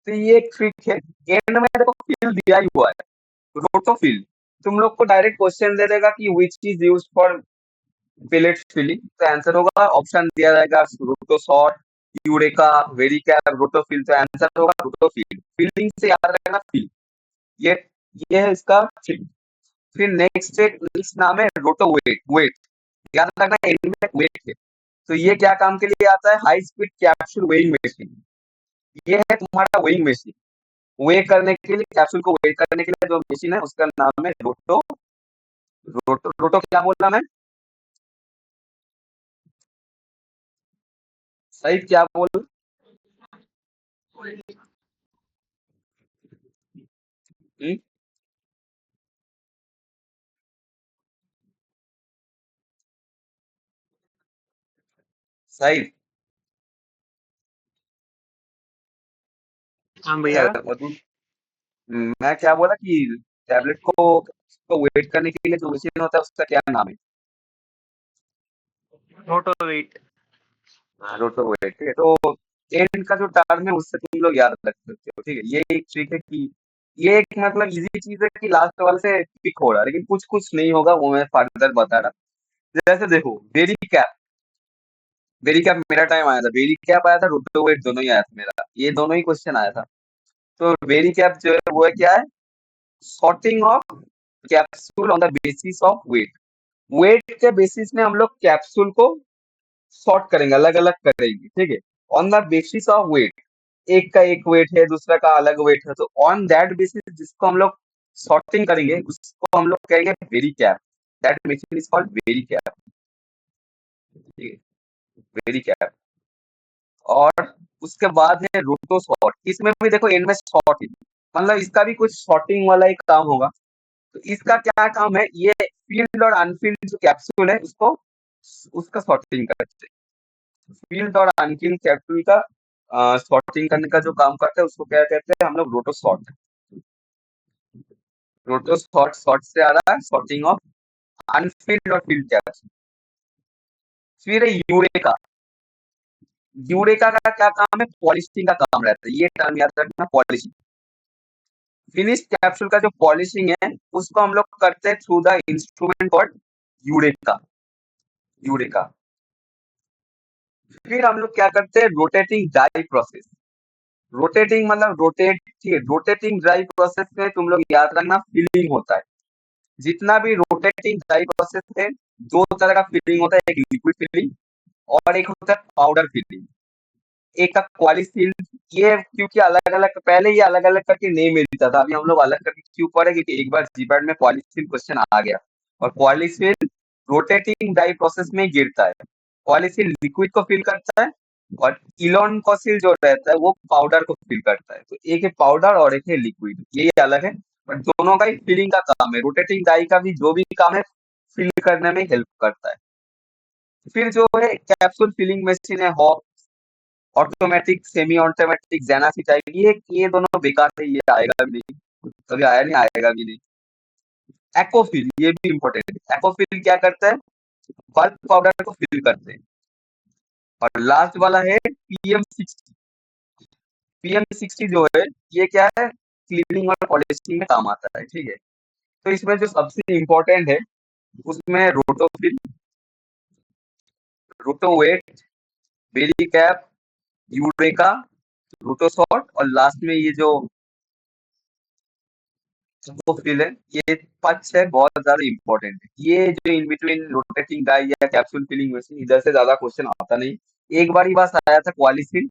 तो ये एक ट्रिक है। एंड में देखो फिल दिया ही हुआ है, रोटोफिल। तुम लोग को डायरेक्ट क्वेश्चन दे देगा कि which is used for pellet filling, तो आंसर होगा, ऑप्शन दिया जाएगा रोटोसॉर्ट, यूरेका, वेरिकैप, रोटोफिल। तो आंसर होगा रोटोफिल। फिलिंग से याद रखना फिल। ये ये है इसका trick। फिर नेक्स्ट नाम है रोटो वेट। वेट याद रखना, एंड में वेट है। तो ये क्या काम के लिए आता है? High speed capsule weighing machine. ये है तुम्हारा वेइंग मशीन। वे करने के लिए, कैप्सूल को वेट करने के लिए जो मशीन है उसका नाम है रोटो। रोटो रोटो क्या बोला मैं? सही क्या बोल? हम्म? सही। हाँ भैया। मतलब मैं क्या बोला कि टैबलेट को वेट करने के लिए जो मशीन होता है उसका क्या नाम है? रोटो वेट। रोटो वेट, ठीक है। तो एंड का जो टर्म है उससे तुम लोग याद रख सकते हो, ठीक है। ये एक ट्रिक है कि ये एक मतलब इजी चीज है कि लास्ट वाले से पिक हो रहा है, लेकिन कुछ कुछ नहीं होगा, वो मैं फर्दर बता रहा। जैसे देखो वेरी कैप, वेरी कैप मेरा टाइम आया था, वेरी कैप आया था, रोटो वेट दोनों ही आया था मेरा, ये दोनों ही क्वेश्चन आया था। तो वेरी कैप जो है वो है क्या है? Sorting of capsule on the basis of weight. Weight के बेसिस में हम लोग कैप्सूल को सॉर्ट करेंगे, अलग अलग करेंगे, ठीक है। On the basis of weight, एक का एक वेट है, दूसरा का अलग वेट है, तो ऑन दैट बेसिस जिसको हम लोग सॉर्टिंग करेंगे उसको हम लोग कहेंगे very cap. That machine is called very cap, ठीक है, वेरी कैप। और उसके बाद है रोटो सॉर्ट। इसमें भी देखो एंड में सॉर्ट है, मतलब इसका भी कुछ सॉर्टिंग वाला ही काम होगा। तो इसका क्या काम है? ये फील्ड और अनफील्ड जो कैप्सूल है उसको उसका सॉर्टिंग करते हैं। फील्ड और अनफील्ड कैप्सूल का सॉर्टिंग करने का जो काम करता है उसको क्या कहते हैं हम लोग? रोटो सॉर्ट। रोटो सॉर्ट, सॉर्ट से आ रहा है सॉर्टिंग ऑफ अनफील्ड और फील्ड कैप्सूल। फिर है यूरेका। यूरेका का क्या काम है? पॉलिशिंग का काम रहता है, ये टर्म याद रखना, पॉलिशिंग। फिनिश कैप्सूल का जो पॉलिशिंग है उसको हम लोग करते हैं through the instrument called eureka. Eureka. फिर हम लोग क्या करते हैं? Rotating die process. रोटेटिंग मतलब रोटेट, ठीक है। रोटेटिंग ड्राई प्रोसेस में तुम लोग याद रखना फिलिंग होता है। जितना भी रोटेटिंग ड्राई प्रोसेस है, दो तरह का फिलिंग होता है, एक लिक्विड फिलिंग और एक होता है पाउडर फिलिंग। एक का क्वालिसिल। ये क्योंकि अलग अलग, पहले ये अलग अलग करके नहीं मिलता था, अभी हम लोग अलग करके क्यों पढ़े? क्योंकि एक बार जीपैट में क्वालिसिल क्वेश्चन आ गया, और क्वालिसिल रोटेटिंग डाई प्रोसेस में गिरता है। पॉलीसिल लिक्विड को फिल करता है और इलॉन कॉसिल जो रहता है वो पाउडर को फिल करता है। तो एक है पाउडर और एक है लिक्विड, ये अलग है, बट दोनों का ही फिलिंग का काम है। रोटेटिंग डाई का भी जो भी काम है फिल करने में हेल्प करता है। फिर जो है कैप्सूल फिलिंग मशीन है, हॉप, ऑटोमेटिक, सेमी ऑटोमेटिक, जेनाफिटाइल, ये दोनों बेकार है, ये आएगा भी नहीं, कभी आया नहीं, आएगा भी नहीं। एक्वाफिल, ये भी इम्पोर्टेंट है। एक्वाफिल क्या करता है, बल्क पाउडर को फिल करते हैं। और लास्ट वाला है PM60। PM60 जो है ये क्या है, क्लीनिंग और पॉलिशिंग में काम आता है, ठीक है। तो इसमें जो सबसे इम्पोर्टेंट है उसमें रोटोफिल, रोटोवेट, बेरीकैप, यूरेका, रोटोसॉर्ट और लास्ट में ये जो वो फिल है, ये 5-6 बहुत ज्यादा इम्पोर्टेंट है। ये जो इन बिटवीन रोटेटिंग डाई या कैप्सूल फिलिंग मशीन, इधर से ज्यादा क्वेश्चन आता नहीं। एक बार ही बस आया था क्वालिफिल,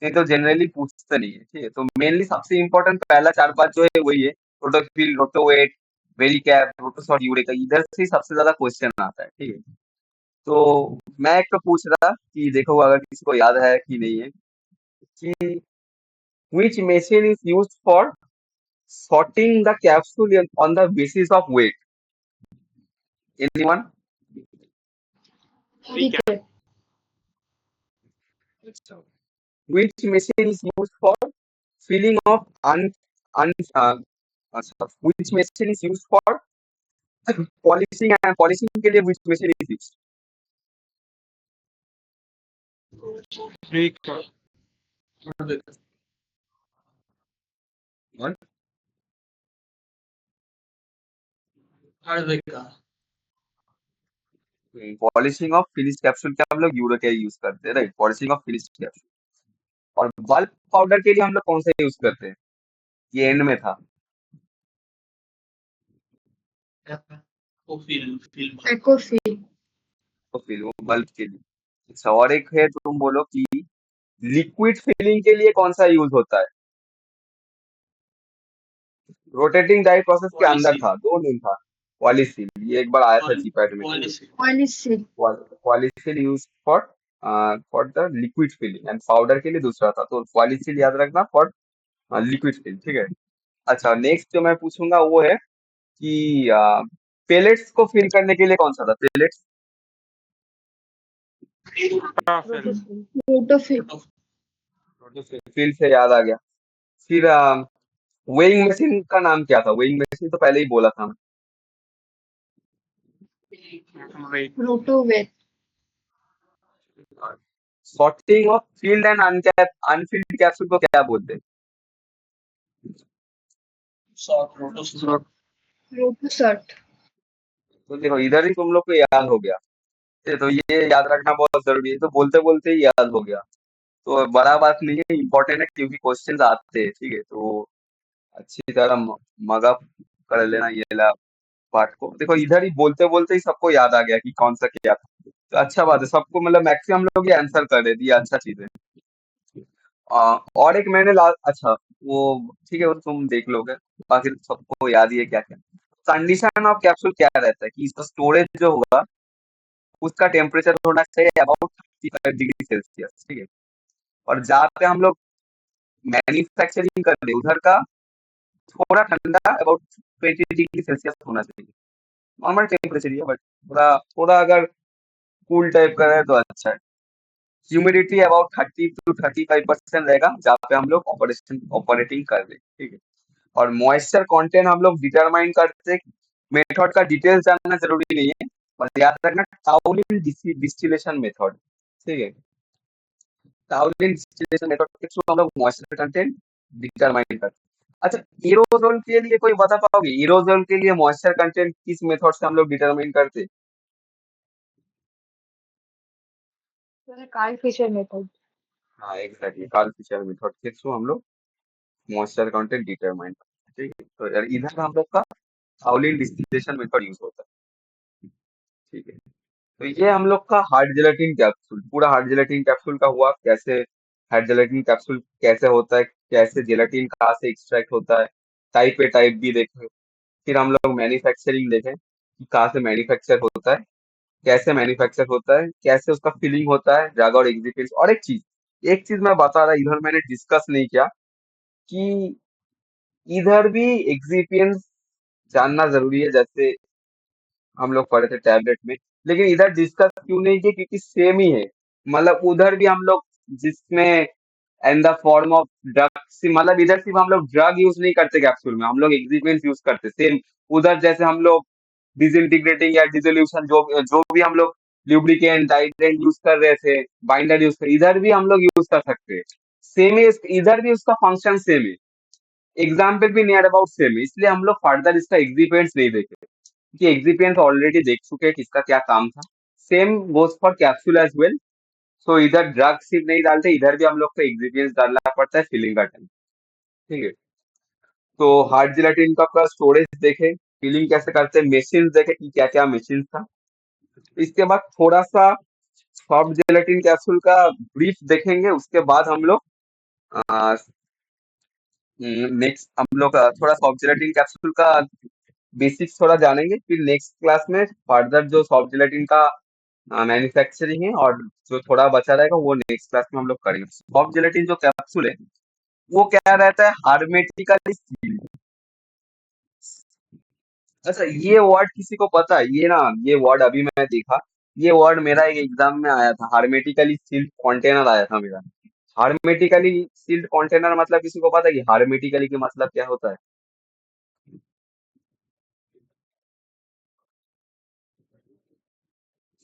नहीं तो जनरली पूछते नहीं है, ठीक है। तो मेनली सबसे इम्पोर्टेंट पहला 4-5 जो है वही है, रोटोफिल, रोटोवेट, वेरिकैप, रोटोसॉर्ट, यूरेका, इधर से ही सबसे ज्यादा क्वेश्चन आता है, ठीक है। तो मैं एक तो पूछ रहा कि देखो अगर किसी को याद है कि नहीं है, कि which machine is used for sorting the capsule on the basis of weight? Anyone? Recap. Which machine is used for filling of which machine is used for polishing, and polishing के लिए which machine is used? Recap. What? हार्डवेका। Polishing of finish capsule के हम लोग Eureka use करते हैं, right. Polishing of finish capsule. और bulk powder के लिए हम लोग कौन सा यूज करते हैं, ये एंड में था। वो फिल Ecofill. तो फिर वो बल्क के लिए। अच्छा, और एक है, तुम बोलो कि लिक्विड फिलिंग के लिए कौन सा यूज होता है। रोटेटिंग डाई प्रोसेस के अंदर पॉलिसी था, दो नहीं था। पॉलीसिल, ये एक बार आया था जीपैट में। Policy Polysil. Polysil use for the liquid filling, and powder के लिए दूसरा था। तो पॉलीसिल याद रखना फॉर लिक्विड फिल, ठीक है। अच्छा, नेक्स्ट जो मैं पूछूंगा वो है कि पेलेट्स को फिल करने के लिए कौन सा था, पेलेट्स। Profile. Rotofill. फिल से याद आ गया। फिर वेइंग मशीन का नाम क्या था, वेइंग मशीन तो पहले ही बोला था मैं। Wait. Rotovate. Sorting of field and Anfield capsule को क्या बोलते हैं। सॉर्ट रोटोसॉर्ट। Rotosort. तो देखो इधर ही तुम लोग को याद हो गया, तो ये याद रखना बहुत जरूरी है, तो बोलते बोलते ही याद हो गया। तो बड़ा बात नहीं है, इम्पोर्टेंट है क्योंकि क्वेश्चन आते हैं, ठीक है। तो अच्छी तरह मगा कर लेना ये ला पार्ट को। देखो इधर ही बोलते बोलते ही सबको याद आ गया कि कौन सा क्या था। तो अच्छा बात है, सबको मतलब मैक्सिमम लोग ये आंसर कर देते, ये अच्छा चीज है। और एक मैंने अच्छा वो ठीक है, वो तुम देख लोगे, बाकी तो सबको याद ही है क्या क्या। कंडीशन ऑफ कैप्सूल क्या रहता है कि इसका स्टोरेज जो होगा उसका टेम्परेचर होना चाहिए अबाउट 35 डिग्री सेल्सियस, ठीक है। और जहाँ पे हम लोग मैन्युफैक्चरिंग कर रहे हैं उधर का थोड़ा ठंडा अबाउट 20 डिग्री सेल्सियस होना चाहिए। नॉर्मल टेम्परेचर ही है, बट थोड़ा थोड़ा अगर कूल टाइप का है तो अच्छा है। ह्यूमिडिटी अबाउट 30 to 35% रहेगा जहाँ पे हम लोग ऑपरेटिंग कर रहे हैं, ठीक है। और मॉइस्चर कंटेंट हम लोग डिटरमाइन करते हैं। मेथड का डिटेल्स जानना जरूरी नहीं है, बस याद रखना टाउलिन डिस्टिलेशन मेथड, ठीक है। टाउलिन डिस्टिलेशन मेथड के थ्रू हम लोग मॉइस्चर कंटेंट डिटरमाइन करते हैं। अच्छा, एरोजोल के लिए कोई बता पाओगे, एरोजोल के लिए मॉइस्चर कंटेंट किस मेथड से हम लोग डिटरमाइन करते हैं। Carl Fisher method. हाँ एग्जैक्टली, कार्ल फिशर मेथड के थ्रू हम लोग मॉइस्चर कंटेंट डिटरमाइन करते हैं, ठीक है। तो यार इधर हम लोग का टाउलिन डिस्टिलेशन मेथड यूज होता है, ठीक है। तो ये हम लोग का हार्ड जेलेटिन कैप्सूल, पूरा हार्ड जेलेटिन कैप्सूल का हुआ, कैसे हार्ड जेलेटिन कैप्सूल कैसे होता है, कैसे जेलेटिन कहाँ से एक्सट्रैक्ट होता है, टाइप पे टाइप भी देखे। फिर हम लोग मैन्युफैक्चरिंग देखें कि कहाँ से मैन्युफैक्चर होता है, कैसे मैन्युफैक्चर होता है, कैसे उसका फिलिंग होता है, ड्रग और एक्सिपिएंट्स। और एक चीज मैं बता रहा, इधर मैंने डिस्कस नहीं किया कि इधर भी एक्सिपिएंट्स जानना जरूरी है, जैसे हम लोग पढ़े थे टैबलेट में। लेकिन इधर डिस्कस क्यों नहीं किया, क्योंकि सेम ही है। मतलब उधर भी हम लोग जिसमें in the form of drug, मतलब इधर सिर्फ हम लोग ड्रग यूज नहीं करते कैप्सूल में, हम लोग एक्सिपिएंट्स यूज करते सेम। उधर जैसे हम लोग डिसइंटीग्रेटिंग या डिसोल्यूशन जो जो भी हम लोग ल्यूब्रिकेंट टाइडेंट यूज कर रहे थे, बाइंडर यूज कर, इधर भी हम लोग यूज कर सकते हैं। सेम ही इधर भी उसका फंक्शन सेम है, एग्जाम्पल भी नियर अबाउट सेम है। इसलिए हम लोग फर्दर इसका एक्सिपिएंट्स नहीं देखे, क्योंकि एक्सिपिएंट्स ऑलरेडी देख चुके हैं कि इसका क्या काम था। Same goes for capsule as well. So इधर ड्रग सिर्फ नहीं डालते, इधर भी हम लोग को एक्सिपिएंट्स डालना पड़ता है फिलिंग का टाइम। ठीक है, तो हार्ड जिलेटिन का स्टोरेज देखे, फिलिंग कैसे करते हैं, मशीन देखे कि क्या क्या मशीन था। इसके बाद थोड़ा सा सॉफ्ट जेलेटिन कैप्सूल का ब्रीफ देखेंगे, उसके बाद हम लोग नेक्स्ट हम लोग थोड़ा सॉफ्ट जेलेटिन कैप्सूल का बेसिक्स थोड़ा जानेंगे। फिर नेक्स्ट क्लास में फर्दर जो सॉफ्ट जेलेटिन का मैन्युफैक्चरिंग है और जो थोड़ा बचा रहेगा वो नेक्स्ट क्लास में हम लोग करेंगे। सॉफ्ट जेलेटिन जो कैप्सूल है वो क्या रहता है, हार्मेटिकली सील्ड। अच्छा, ये वर्ड किसी को पता है? ये ना, ये वर्ड अभी मैं देखा, ये वर्ड मेरा एक एग्जाम में आया था, हार्मेटिकली सील्ड कंटेनर आया था मेरा। हार्मेटिकली सील्ड कंटेनर मतलब किसी को पता है कि हार्मेटिकली का मतलब क्या होता है?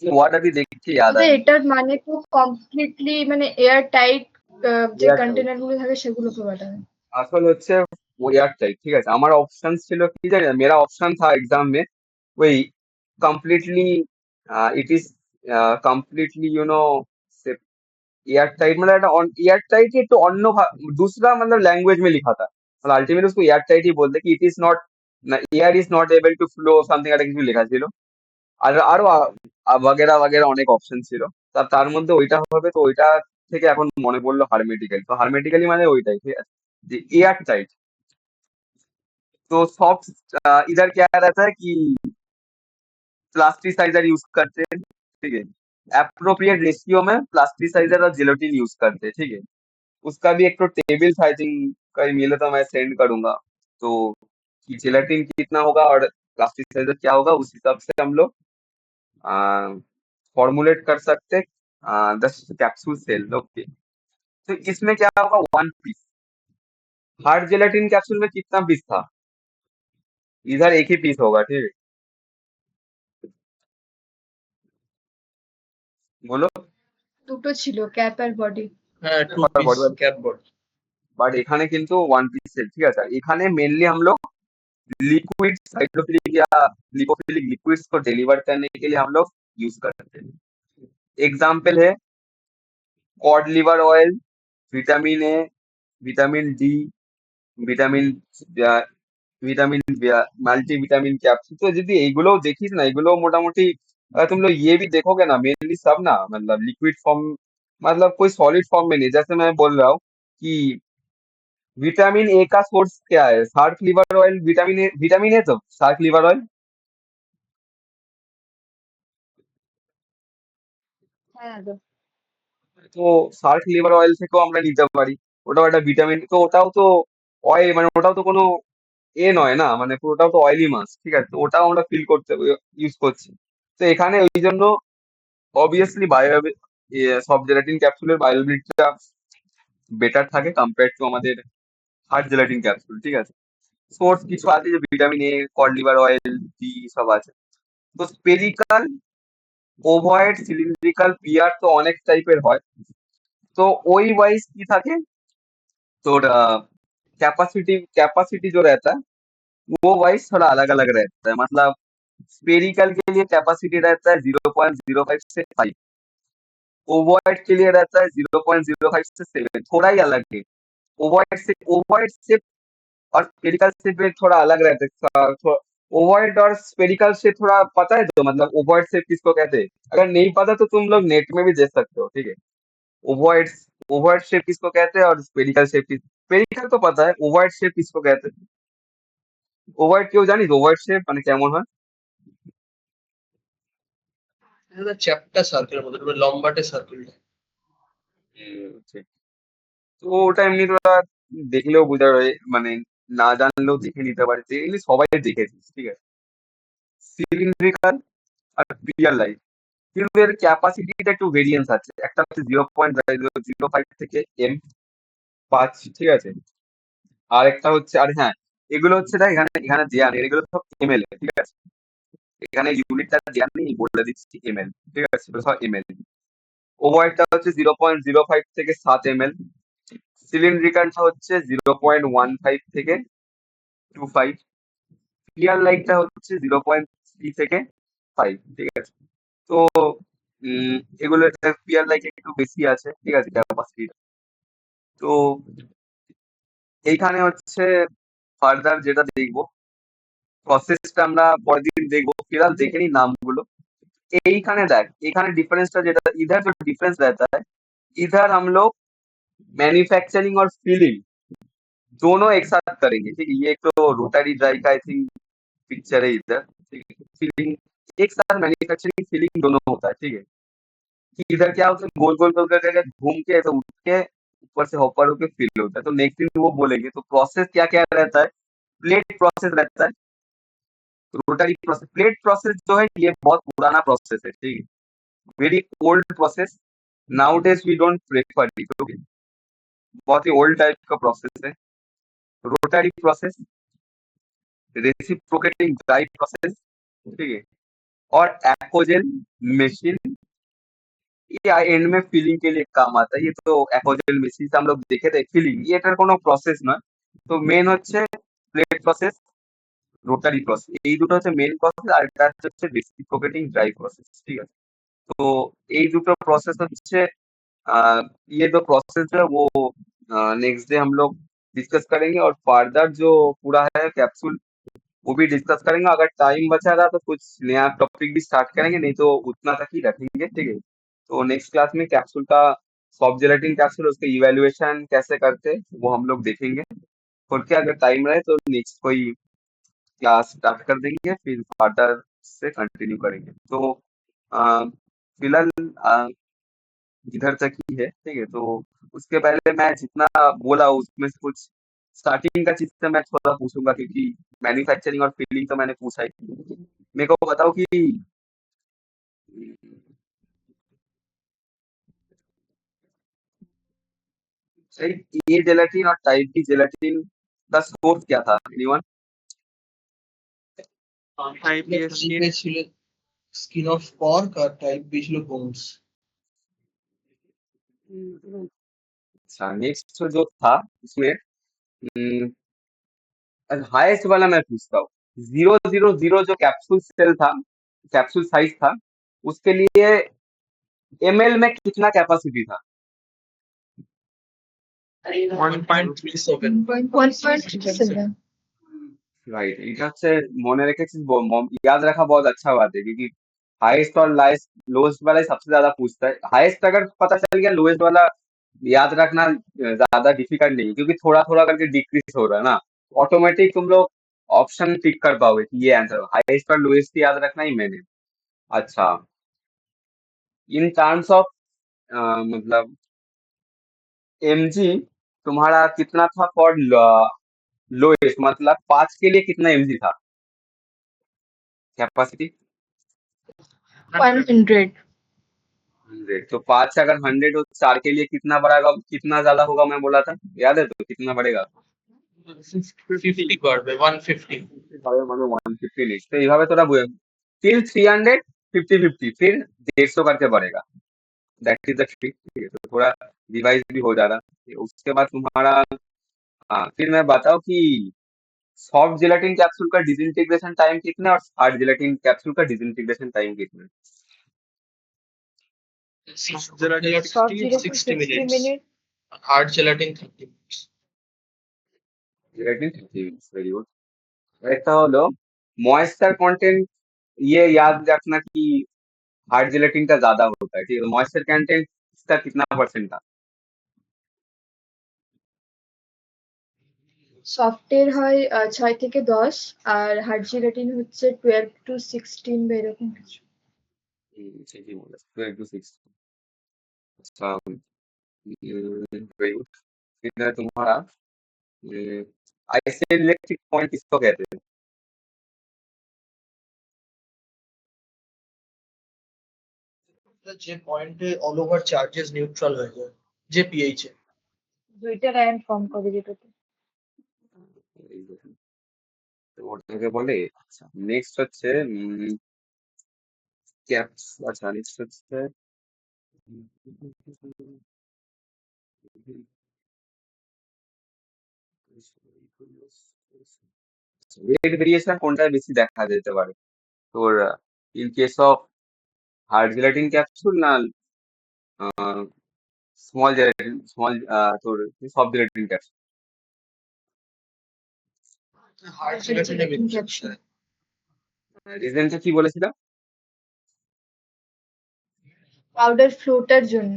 ये वर्ड अभी देख के याद তবে आया। এটার মানে তো কমপ্লিটলি মানে এয়ার টাইট যে এয়ার টাইট, কন্টেনার গুলো থাকে সেগুলোকে বলা হয়। আসল হচ্ছে वो एयर टाइट। ठीक আছে, আমার অপশন ছিল কি জানি, मेरा ऑप्शन था एग्जाम में वही completely, it is completely you know air tight, मतलब একটা एयर टाइट ही तो অন্য दूसरा मतलब लैंग्वेज में लिखा था, मतलब अल्टीमेटली उसको एयर टाइट ही बोलते कि it is not, air is not able to flow something একটা কিছু লেখা ছিল। আর আরো বাগেরা বাগেরা অনেক অপশন ছিল, তার মধ্যে ওইটা হবে, তো ওইটা থেকে এখন মনে পড়লো হারমেটিক্যালি। তো হারমেটিক্যালি মানে ওইটাই, ঠিক আছে, যে एयर टाइट। तो सॉफ्ट इधर क्या रहता है कि प्लास्टिसाइजर यूज करते हैं। ठीक है, अप्रोप्रिएट रेशियो में प्लास्टिसाइजर और जिलोटिन यूज करते हैं। ठीक है, उसका भी एक तो टेबल आई थिंक कहीं मिले तो मैं सेंड करूंगा, तो कि जिलेटिन कितना होगा और प्लास्टिसाइजर क्या होगा, उस हिसाब से हम लोग फॉर्मुलेट कर सकते 10 कैप्सूल सेल। ओके, तो इसमें क्या होगा, 1 पीस। हार्ड जेलेटिन कैप्सूल में कितना पीस था? इधर एक ही पीस होगा। ठीक है, बोलो। দুটো ছিল ক্যাপ আর বডি। হ্যাঁ, 2 পিস ক্যাপ বোর্ড। বাট এখানে কিন্তু 1 पीस সেল। ঠিক আছে, এখানে मेनली हम लोग लिक्विड हाइड्रोफिलिक या लिपोफिलिक लिक्विड्स को डिलीवर करने के लिए हम लोग यूज करते हैं। एग्जाम्पल है cod liver oil, vitamin A, vitamin D, vitamin vitamin multivitamin capsule. তো যদি এইগুলো দেখিস না, এগুলো মোটামুটি तुम लोग ये भी देखोगे ना, मेनली सब ना मतलब लिक्विड फॉर्म, मतलब कोई सॉलिड फॉर्म में नहीं। जैसे मैं बोल रहा हूँ कि विटामिन ए का सोर्स क्या है, shark liver oil. Vitamin A तो शार्क लिवर ऑयल। হ্যাঁ দাদা। তো শার্ক লিভার অয়েল থেকেও আমরা নিতে পারি, ওটাও একটা ভিটামিন। তো ওটাও তো অয়েল, মানে ওটাও তো কোনো নয় না, মানে পুরোটাও তো অয়েলি মাছ। ঠিক আছে, তো ওটাও আমরা ফিল করতে ইউজ করছি। তো এখানে ওই জন্য অবভিয়াসলি সব জেলাটিন ক্যাপসুলের বায়োবিলিটিটা বেটার থাকে কম্পেয়ার টু আমাদের হার্ড জেলাটিন ক্যাপসুল। ঠিক আছে, সোর্স কিছু আছে যে vitamin A, cod liver oil, D সব আছে। তো স্পেরিকাল, ওভয়েড, সিলিন্ড্রিকাল, পিয়ার তো অনেক টাইপের হয়। তো ওই वाइज की থাকে তোর कैपेसिटी जो रहता है वो वाइज थोड़ा अलग अलग रहता है। मतलब स्पेरिकल के लिए कैपेसिटी रहता है 0.05 से 5, ओवॉइड के लिए रहता है 0.05 से 7, थोड़ा ही अलग है। ओवॉइड से और स्पेरिकल से फिर थोड़ा अलग रहता है। ओवॉइड और स्पेरिकल से थोड़ा पता है, जो मतलब ओवॉइड से किसको कहते हैं, अगर नहीं पता तो तुम लोग नेट में भी देख सकते हो। ठीक है, ओवॉइड ओवॉइड शेप किसको कहते हैं और स्पेरिकल शेप स्पेरिकल तो पता है, ओवॉइड शेप किसको कहते हैं? ওভার কেউ জানিস ওভার শেপ মানে কেমন হয়? চ্যাপ্টার সার্কেলের মতো একটা লম্বাটে সার্কেল। ঠিক। তো ওটা এমনি তোরা দেখলেও বোঝা যায়, মানে না জানলেও দেখে নিতে পারে, এগুলি সবাই দেখেছিস, ঠিক আছে। সিলিন্ড্রিকাল আর ক্লিয়ার লাইট, কিন্তু এর ক্যাপাসিটিটা একটু ভেরিয়েন্স আছে। একটা হচ্ছে 0.005 থেকে M5, ঠিক আছে। আর একটা হচ্ছে, আর হ্যাঁ, এগুলো হচ্ছে দেখ, এখানে এখানে দেয়া নেই, এগুলো সব এমএল, ঠিক আছে। এখানে ইউনিটটা দেয়া নেই, বলে দিচ্ছি এমএল, ঠিক আছে, এগুলো সব এমএল। ওভারটা হচ্ছে 0.05 থেকে 7 ml। সিলিন্ড্রিকালটা হচ্ছে 0.15 থেকে 25। ক্লিয়ার লাইটটা হচ্ছে 0.3 থেকে 5, ঠিক আছে। তো এগুলো ক্লিয়ার লাইট একটু বেশি আছে, ঠিক আছে, ক্যাপাসিটি। তো এইখানে হচ্ছে ফার্দার যেটা দেখবো, প্রসেসটা আমরা পরের দিন দেখবো, ফিলহাল দেখে নিই নামগুলো। এইখানে देख, এখানে डिफरेंसটা যেটা, इधर जो डिफरेंस रहता है, इधर हम लोग मैन्युफैक्चरिंग और फीलिंग दोनों एक साथ करेंगे, ठीक है। ये एक तो रोटरी ड्राई का आई थिंक पिक्चर है इधर, ठीक है। फीलिंग एक साथ, मैन्युफैक्चरिंग फीलिंग दोनों होता है, ठीक है। कि इधर क्या होता है, गोल गोल गोल करके घूम के तो उठ के ऊपर से हॉपर होकर फील होता है। तो नेक्स्ट दिन वो बोलेंगे। तो प्रोसेस क्या क्या रहता है, प्लेट प्रोसेस रहता है, रोटरी प्रोसेस। प्लेट प्रोसेस जो है ये बहुत पुराना प्रोसेस है, ठीक है, very old process. Now days we don't prefer it, okay. बहुत ही ओल्ड टाइप का प्रोसेस है rotary process. Reciprocating dry process, ठीक है। और एक्वोजेल मशीन, ये एंड में फिलिंग के लिए काम आता है। ये तो एक्वोजेल मशीन हम लोग देखे थे, फिलिंग ये এটার কোনো প্রসেস নয়। তো মেন হচ্ছে প্লেট প্রসেস, রোটারি প্রসেস, এই দুটো হচ্ছে মেন প্রসেস। আর এটা হচ্ছে রেসিপ্রোকেটিং ड्राई প্রসেস, ঠিক আছে। तो এই দুটো প্রসেস হচ্ছে, ये दो प्रोसेस जो है वो नेक्स्ट डे हम लोग डिस्कस करेंगे। और फर्दर जो पूरा है कैप्सूल वो भी डिस्कस करेंगे। अगर टाइम बचा रहा तो कुछ नया टॉपिक भी स्टार्ट करेंगे, नहीं तो उतना तक ही रखेंगे, ठीक है। तो नेक्स्ट क्लास में कैप्सूल का, सॉफ्ट जेलेटिन कैप्सूल, उसका इवेल्युएशन कैसे करते हैं वो हम लोग देखेंगे। और क्या, अगर टाइम रहे तो नेक्स्ट कोई क्लास स्टार्ट कर देंगे, फिर फर्दर से कंटिन्यू करेंगे। तो फिलहाल इधर तक ही है, ठीक है। तो उसके पहले मैं जितना बोला उसमें से कुछ स्टार्टिंग का चीज से मैं थोड़ा पूछूंगा, क्योंकि मैन्युफैक्चरिंग और फीलिंग तो मैंने पूछा ही। मेरे को बताओ कि ए जेलेटिन और टाइप बी जेलेटिन का सोर्स क्या था, एनीवन? টাইপ বি স্কিন ছিল স্কিন অফ পর্ক আর টাইপ বি ছিল বোনস। अच्छा, नेक्स्ट जो था उसमें हाईएस्ट वाला मैं पूछता हूँ। 000 जो कैप्सूल सेल था, कैप्सूल साइज था, उसके लिए एमएल में कितना कैपेसिटी था? 1.37 1.37 राइट, এটা হচ্ছে মনে রেখেছিস, याद रखा बहुत अच्छा बात है, क्योंकि हाईएस्ट और लोएस्ट वाला ही सबसे ज्यादा पूछता है। हाईएस्ट अगर पता चल गया, लोएस्ट वाला याद रखना ज्यादा डिफिकल्ट नहीं है, क्योंकि थोड़ा थोड़ा करके डिक्रीज हो रहा है ना। ऑटोमेटिक तुम लोग ऑप्शन पिक कर पाओगे कि ये आंसर। हाईएस्ट और लोएस्ट याद रखना ही मैंने। अच्छा, इन टर्म्स ऑफ मतलब एमजी तुम्हारा कितना था फॉर लोएस्ट, मतलब 5 के लिए कितना एमजी था कैपेसिटी? 100 100। तो 5 से अगर 100 हो, 4 के लिए कितना बढ़ेगा, कितना ज्यादा होगा मैं बोला था, याद है? तो कितना बढ़ेगा? 50 বাড়বে 150। মানে 150 লিখতে, तो এইভাবে তোরা বুঝে टिल 300 50-50, फिर 150 करके बढ़ेगा। दैट इज द ट्रिक, ठीक है। तो थोड़ा रिवाइज भी हो जा रहा। उसके बाद तुम्हारा, हाँ, फिर मैं बताऊं कि सॉफ्ट जेलेटिन कैप्सूल का डिसइंटीग्रेशन टाइम कितना है और हार्ड जेलेटिन कैप्सूल का डिसइंटीग्रेशन टाइम कितना है? soft 60 gelatin 60 60 minutes, minutes hard gelatin 30 minutes। Gelatin 50 minutes, very good. একটা হলো मॉइस्चर कंटेंट, ये याद रखना कि हार्ड जेलेटिन का ज्यादा होता है, ठीक है। मॉइस्चर कंटेंट इसका कितना परसेंट था? সফটের হয় 6 থেকে 10 আর হার্ড জেলাটিন হচ্ছে 12 to 16 বা এরকম কিছু। ঠিকই বলেছ 12 to 16 अच्छा वेरी गुड फिर है तुम्हारा आइसोलेटेड इलेक्ट्रिक पॉइंट किसको कहते हैं যে পয়েন্টে অল ওভার চার্জেস নিউট্রাল হয়ে যায়, যে পিএইচ এ। দুইটা আয়ন ফর্ম করে যেটাতে। এই দেখুন, তো ওটাকে বলে আচ্ছা নেক্সট হচ্ছে ক্যাপস আচ্ছা নেক্সট হচ্ছে ওয়েট ভেরিয়েশন কোনটা বেশি দেখা যেতে পারে তোর in case of hard gelatine capsule না স্মল জেলাটিন স্মল তোর সফট জেলাটিন ক্যাপসুল হার্ড জেলাটিনে বেশি। রিজনটা কি বলেছিলাম পাউডার ফ্লোটার জন্য।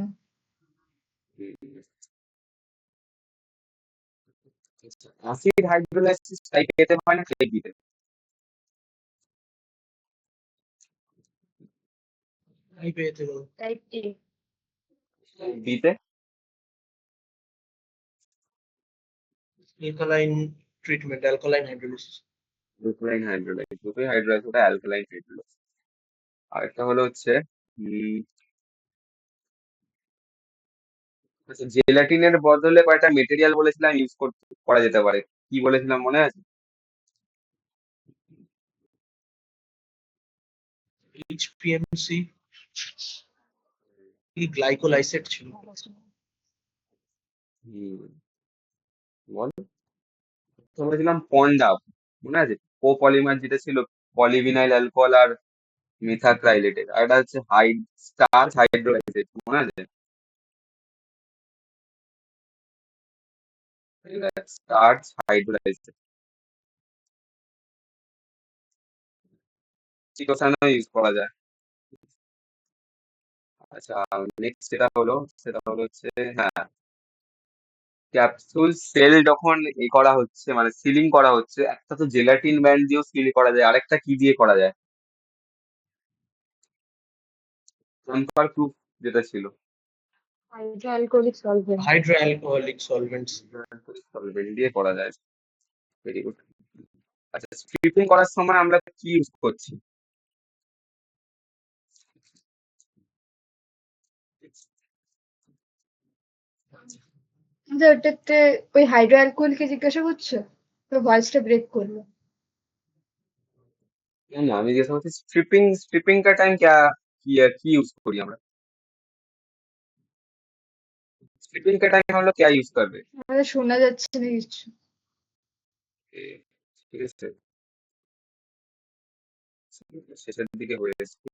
অ্যাসিড হাইড্রোলাইসিস টাইপ এতে হয় না টাইপ বিতে টাইপ এ তে বলো। টাইপ এ। বিতে alkaline treatment, alkaline hydrolysis. Alkaline hydrolysis দুটোই হাইড্রোলাইসিস ওটা অ্যালকালাইন হাইড্রোলাইসিস আরেকটা হলো হচ্ছে আচ্ছা জেলাটিনের বদলে কয়েকটা মেটেরিয়াল বলেছিলাম ইউজ করা যেতে পারে কি বলেছিলাম মনে আছে এইচপিএমসি কি গ্লাইকোলাইসেট ছিল। বল তো বলেছিলাম পন্ডাপ মনে আছে কোপলিমার যেটা ছিল পলিভিনাইল অ্যালকোহল আর মিথাক্রাইলেটের আর এটা হচ্ছে স্টার্চ হাইড্রোলাইসেট মনে আছে স্টার্চ হাইড্রোলাইসেট চিটোসানও ইউজ করা যায় আচ্ছা নেক্সট সেটা হলো হচ্ছে হ্যাঁ ক্যাপসুল সেল যখন করা হচ্ছে মানে সিলিং করা হচ্ছে একটা তো জেলাটিন ব্যান্ড দিয়েও সিল করা যায় আরেকটা কি দিয়ে করা যায় টেম্পার প্রুফ যেটা ছিল hydroalcoholic solvent. Hydro alcoholic solvents. Solvent দিয়ে করা যায় ভেরি গুড আচ্ছা স্ট্রিপিং করার সময় আমরা কি ইউজ করছি ওটাতে ওই হাইড্রোঅ্যালকোহলকে জিজ্ঞাসা করছো? তো ভয়েসটা ব্রেক করলো। না না আমি জিজ্ঞাসা করছি স্ট্রিপিং কা টাইম কি ইউজ করি আমরা स्लीपिंग के टाइम हम लोग क्या यूज कर रहे আমাদের শোনা যাচ্ছে না কিছু। हैं ঠিক আছে শেষের দিকে হয়ে এসেছে